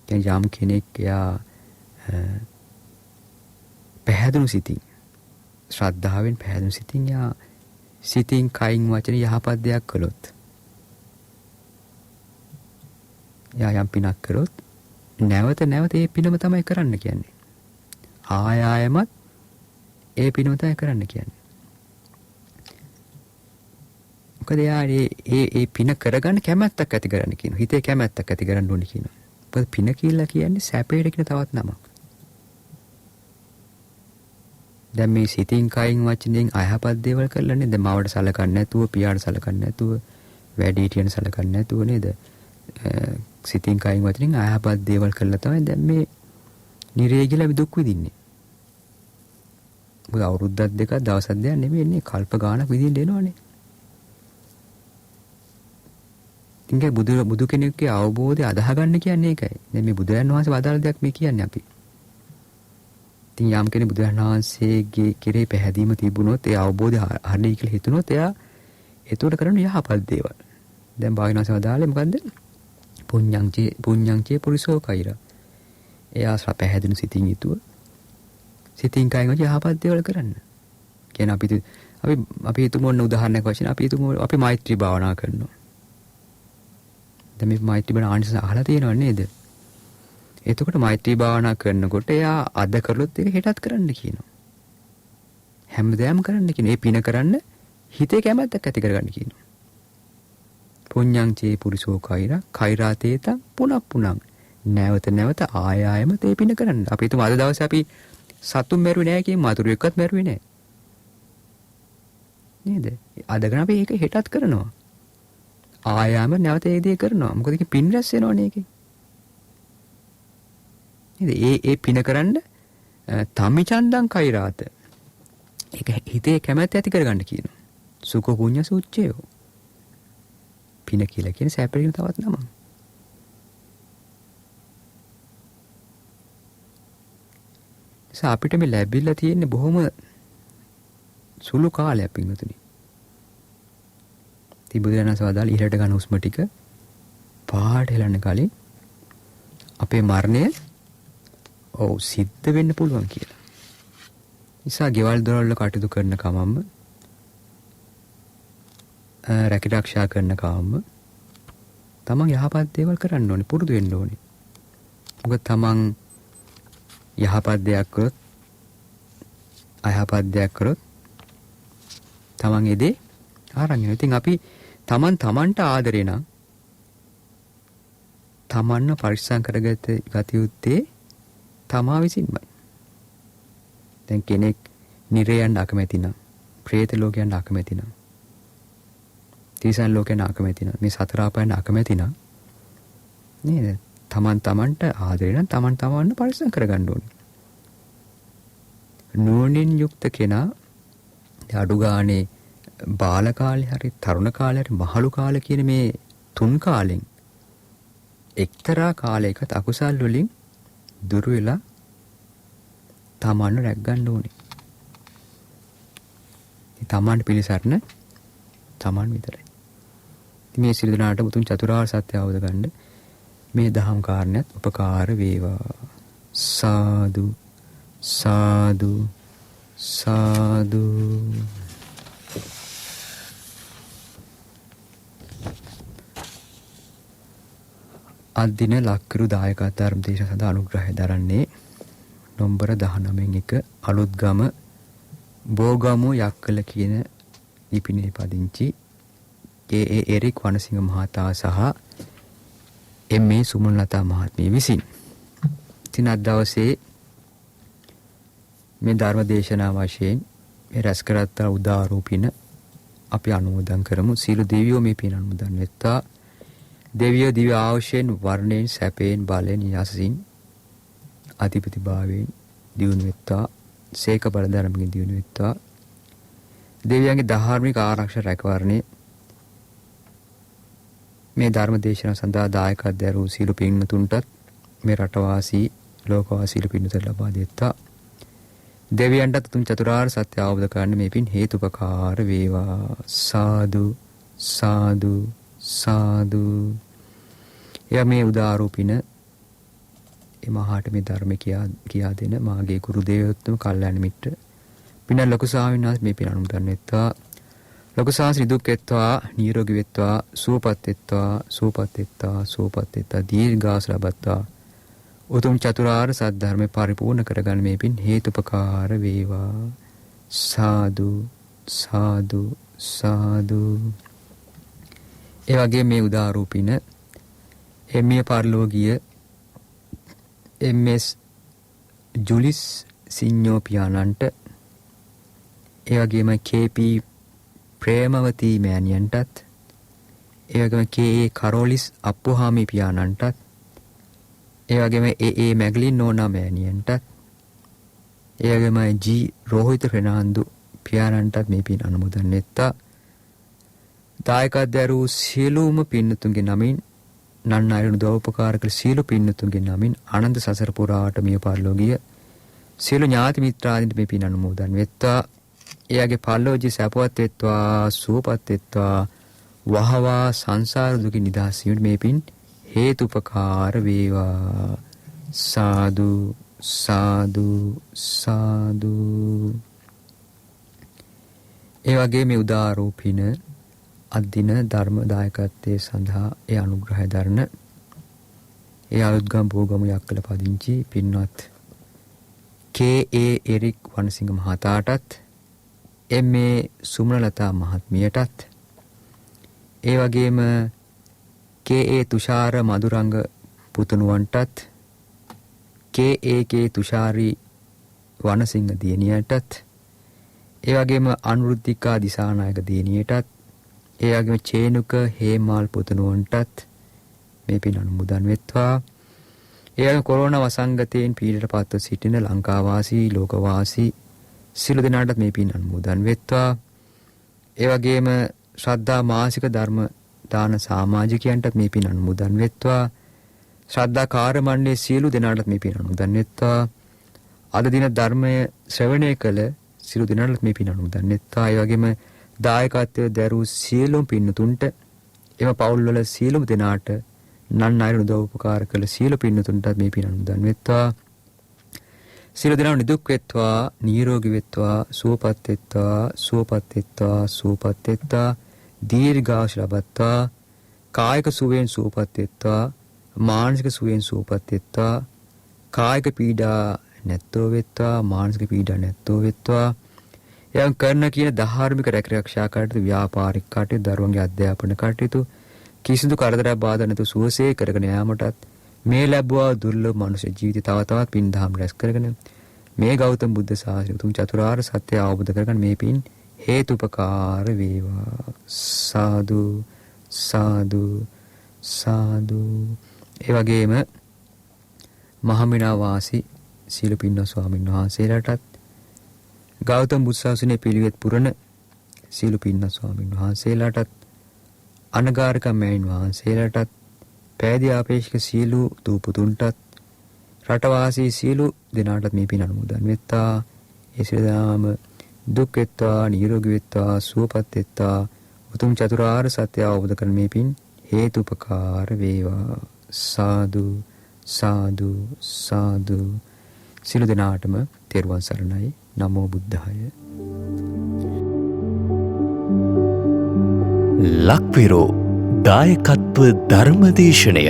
කියන්නේ යම් කෙනෙක් යා පැහැදුණු සිතින්, ශ්‍රද්ධාවෙන් පැහැදුණු සිතින් යා සිතින් කයින් වචන යහපත් දෙයක් කළොත්, යා යම් පිනක් කළොත් නැවත නැවත ඒ පිනම තමයි කරන්න කියන්නේ. ආයමත් ඒ පිනම තමයි කරන්න කියන්නේ. මොකද යා ඒ පින කරගන්න කැමැත්තක් ඇති කරන්න කියනවා. හිතේ කැමැත්තක් ඇති කරන්න ඕනේ කියනවා. මොකද පින කියලා කියන්නේ සැපේට කියන තවත් නමක්. දැන් මේ සිතින් කයින් වචනෙන් අයහපත් දේවල් කරලානේ දැන් මවට සලකන්නේ නැතුව, පියාට සලකන්නේ නැතුව, වැඩිහිටියන් සලකන්නේ නැතුව නේද? සිතින් කයින් වචනෙන් අයහපත් දේවල් කරලා තමයි දැන් මේ නිරේ ගිලා අපි දුක් විඳින්නේ. මොකද අවුරුද්දක් දෙකක් දවසක් දෙකක් නෙමෙයි එන්නේ, කල්ප ගාණක් විඳින්න එනවනේ. ඉතින් බුදු කෙනෙක්ගේ අවබෝධය අදහගන්න කියන්නේ ඒකයි. දැන් මේ බුදුරජාණන් වහන්සේ වදාළ දෙයක් මේ කියන්නේ අපි. ඉතින් යම් කෙනෙක් බුදුරජාණන් වහන්සේගේ කෙරේ පැහැදීම තිබුණොත්, ඒ අවබෝධය හරියි කියලා හිතුනොත්, එයා ඒතකොට කරන යහපත් දේවල්. දැන් භාග්‍යවතුන් වහන්සේ වදාළේ මොකද්ද? පුඤ්ඤං චේ පුරිසෝ කෛරා. එයා පැහැදිලි සිතින් යුතුව සිතින් කයින් යහපත් දේවල් කරන්න. කියන්නේ අපි හිතමු ඔන්න උදාහරණයක් වශයෙන් අපි හිතමු අපි මෛත්‍රී භාවනා කරනවා. දැන් මේ මෛත්‍රී භාවනා ආනිසංස අහලා තියෙනව නේද? එතකොට මෛත්‍රී භාවනා කරනකොට එයා අද කරලොත් ඒක හෙටත් කරන්න කියනවා. හැමදාම කරන්න කියනවා. ඒ පින කරන්න හිතේ කැමැත්තක් ඇති කරගන්න කියනවා. පුඤ්ඤං චේ පුරිසෝ කෛරා තේතං පුනප්පුනං. නැවත නැවත ආයම තේ පින කරන්න. අපි හිතමු අද දවසේ අපි සතුන් මැරුවේ නැහැ කියන මාතුරු එක්කත් මැරුවේ නැහැ. නේද? අද ගන්න අපි ඒක හෙටත් කරනවා. ආයම නැවත ඒ දේ කරනවා. මොකද ඒක පින් රැස් වෙනවනේ ඒකේ. නේද? ඒ පින කරන්න තමි චන්දං කෛරාත. ඒක හිතේ කැමැත්ත ඇති කරගන්න කියනවා. සුඛ පුඤ්ඤ සුච්චයෝ. පින කියලා කියන්නේ සැපේන තවත් නමක්. අපිට මේ ලැබිලා තියෙන්නේ බොහොම සුළු කාලයක් පින්නතුනි. තිබුදේන සවදාල ඉහළට ගන්න හුස්ම ටික පාට හෙලන්න කලින් අපේ මරණය සිද්ධ වෙන්න පුළුවන් කියලා. නිසා ගෙවල් දොරවල් වල කටයුතු කරන කමම්ම රැකිරක්ෂා කරන කමම්ම තමන් යහපත් දේවල් කරන්න ඕනේ, පුරුදු වෙන්න ඕනේ. මොකද තමන් යහපත් දෙයක් කරොත්, අයහපත් දෙයක් කරොත් තමන් ඒ දේ ආරං වෙනවා. ඉතින් අපි තමන්ට ආදරේ නම් තමන්ව පරිස්සම් කරගත යුත්තේ තමා විසින්මයි. දැන් කෙනෙක් නිරයන් අකමැති නම්, പ്രേත ලෝකයන් අකමැති නම්, තිරිසන් ලෝකයන් අකමැති නම්, මේ සතර ආපයන් අකමැති නම් නේද? තමන්ට ආදරේ නම් තමන්ව පරිස්සම් කරගන්න ඕනේ. නුවණින් යුක්ත කෙනා අඩු ගානේ බාල කාලේ හරි තරුණ කාලේ හරි මහලු කාලේ කියන මේ තුන් කාලෙන් එක්තරා කාලයකට අකුසල් වලින් දුර වෙලා තමන්ව රැක් ගන්න ඕනේ. තමන්ට පිළිසරණ Taman විතරයි. මේ සියලු දෙනාට උතුම් චතුරාර්ය සත්‍ය අවබෝධ කරගන්න මේ දහම් කාරණයක් උපකාර වේවා. සාදු සාදු සාදු. අදින ලක්කරු දායකත්ව ධර්ම දේශන සඳහා අනුග්‍රහය දරන්නේ නොම්බර 19 එක අලුත්ගම බෝගමු යක්කල කියන ලිපිනේ පදිංචි ඒ එරික් වනසිංහ මහතා සහ එම්.ඒ. සුමනලතා මහත්මිය විසින්. ඉතින් අද දවසේ මේ ධර්ම දේශනා වශයෙන් මේ රැස් කරත්තා උදාරූපින අපි අනුමෝදන් කරමු. සීල දෙවියෝ මේ පින් අනුමෝදන් වෙත්තා. දෙවියෝ දිව්‍ය ආශයෙන් වර්ණයෙන් සැපයෙන් බලයෙන් යසසින් අධිපතිභාවයෙන් දියුණු වෙත්තා. සේක බලධර්මයෙන් දියුණු වෙත්තා. දෙවියන්ගේ ධාර්මික ආරක්ෂා රැකවරණේ මේ ධර්ම දේශනාව සඳහා දායකත්වය දරූ සීල පින්තුන්ටත් මේ රටවාසී ලෝකවාසී පින්තුන්ට ලබා දෙත්තා. දෙවියන්ටත් තුන් චතුරාර්ය සත්‍ය අවබෝධ කරගන්න මේ පින් හේතුපකාර වේවා. සාදු සාදු සාදු. එයා මේ උදාරූපින එමහාට මේ ධර්ම කියා දෙන මාගේ ගුරු දේවෝත්තම කල්යාණ මිත්‍ර පින ලොකු ස්වාමීන් වහන්සේ මේ පින අනුමෝදන් වෙත්වා. ලොකු සාසි දුක් වෙත්වා, නිරෝගී වෙත්වා, සුවපත් වෙත්වා, සුවපත් වෙත්වා, සුවපත් වෙත්වා, දීර්ඝාස ලබත්වා. උතුම් චතුරාර්ය සත්‍ය ධර්මේ පරිපූර්ණ කරගන්න මේ පින් හේතුපකාර වේවා. සාදු සාදු සාදු. ඒ වගේ මේ උදාරූපින එම්මිය පරලෝකීය එම්.එස්. ජුලිස් සිඤ්ඤෝ පියාණන්ට ඒ වගේම කේ.පී. ප්‍රේමවතී මෑණියන්ටත් ඒ වගේම කේ.ඒ. කරෝලිස් අප්පුහාමි පියාණන්ටත් ඒ වගේම ඒ.ඒ. මැග්ලින් නෝනා මෑණියන්ටත් ඒ වගේම ජී. රෝහිත ෆෙර්නාන්දු පියාණන්ටත් මේ පින් අනුමෝදන් වෙත්තා. දායකත්වය දරූ සියලුම පින්නතුන්ගේ නමින් නන්නායන උදව්පකාර කළ සියලු පින්නතුන්ගේ නමින් ආනන්ද සසර පුරාට මිය පරලෝකීය සියලු ඥාති මිත්‍රාදීන්ට මේ පින් අනුමෝදන් වෙත්තා. එයාගේ පරලෝකීය සපවත් වෙත්වා, සුවපත් වෙත්වා, වහවා සංසාර දුකින් නිදහස් වීමට මේ පින් හේතුපකාර වේවා. සාදු සාදු සාදු. ඒ වගේ මේ උදාරූපින අදින ධර්ම දායකත්වයේ සඳහා ඒ අනුග්‍රහය දරන ඒ අලුත්ගම බෝගමු යක්කල පදිංචි පින්වත් කේ.ඒ. එරික් වනසිංහ මහතාටත් එම්.ඒ. සුමනලතා මහත්මියටත් ඒ වගේම කේ.ඒ. තුෂාර මදුරංග පුතුණුවන්ටත් කේ.ඒ. තුෂාරි වනසිංහ දියණියටත් ඒ වගේම අනුරුද්ධිකා දිසානායක දියණියටත් ඒ වගේම චේනුක හේමාල් පුතුණුවන්ටත් මේ පින් අනුමෝදන් වෙත්වා. ඒ වගේම කොරෝනා වසංගතයෙන් පීඩනපත්ව සිටින ලංකාවාසී ලෝකවාසී සියලු දෙනාටත් මේ පින් අනුමෝදන් වෙත්වා. ඒ වගේම ශ්‍රද්ධා මාසික ධර්ම දාන සමාජිකයන්ටත් මේ පින් අනුමෝදන් වෙත්වා. ශ්‍රද්ධා කාර්ය මණ්ඩලයේ සියලු දෙනාටත් මේ පින් අනුමෝදන් වෙත්වා. අද දින ධර්මය ශ්‍රවණය කළ සියලු දෙනාටත් මේ පින් අනුමෝදන් වෙත්වා. ඒ වගේම දායකත්වය දරූ සියලුම පින්නතුන්ට එම පවුල්වල සියලුම දෙනාට නන්නායන උදව්පකාර කළ සියලු පින්නතුන්ටත් මේ පින් අනුමෝදන් වෙත්වා. සියලු දෙනාම නිදුක් වෙත්වා, නිරෝගී වෙත්වා, සුවපත් වෙත්වා, සුවපත් වෙත්වා, සුවපත් වෙත්වා, දීර්ඝායුෂ ලබත්වා, කායික සුවයෙන් සුවපත් වෙත්වා, මානසික සුවයෙන් සුවපත් වෙත්වා, කායික පීඩා නැත්තෝ වෙත්වා, මානසික පීඩා නැත්තෝ වෙත්වා. එයන් කරන කියන ධාර්මික රැකරක්ෂා කටයුතු, ව්‍යාපාරික කටයුතු, දරුවන්ගේ අධ්‍යාපන කටයුතු කිසිදු කරදරයක් බාධා නැතුව සුවසේ කරගෙන යාමටත් මේ ලැබුවා දුර්ලභ මනුෂ්‍ය ජීවිතය තව තවත් පින් දහම් රැස් කරගෙන මේ ගෞතම බුද්ධ ශාසනය උතුම් චතුරාර්ය සත්‍ය අවබෝධ කරගන්න මේ පින් හේතුපකාර වේවා. සාදු සාදු සාදු. ඒ වගේම මහමිනා වාසී සීල පින්වත් ස්වාමීන් වහන්සේලාටත් ගෞතම බුද්ධ ශාසනයේ පිළිවෙත් පුරන සීල පින්වත් ස්වාමීන් වහන්සේලාටත් අනගාരിക මෑණින් වහන්සේලාටත් පෑදී ආපේක්ෂක සීලු දූපතුන්ටත් රටවාසී සීලු දෙනාටත් මේ පින් අනුමෝදන් වෙත්තා. ඒ සියලුම දුක් වෙත්වා, නිරෝගී වෙත්වා, සුවපත් වෙත්වා, උතුම් චතුරාර්ය සත්‍ය අවබෝධ කරගන්න මේ පින් හේතුපකාර වේවා. සාදු සාදු සාදු. සියලු දෙනාටම තෙරුවන් සරණයි. නමෝ බුද්ධාය. ලක්විරෝ දායකත්ව ධර්මදේශනය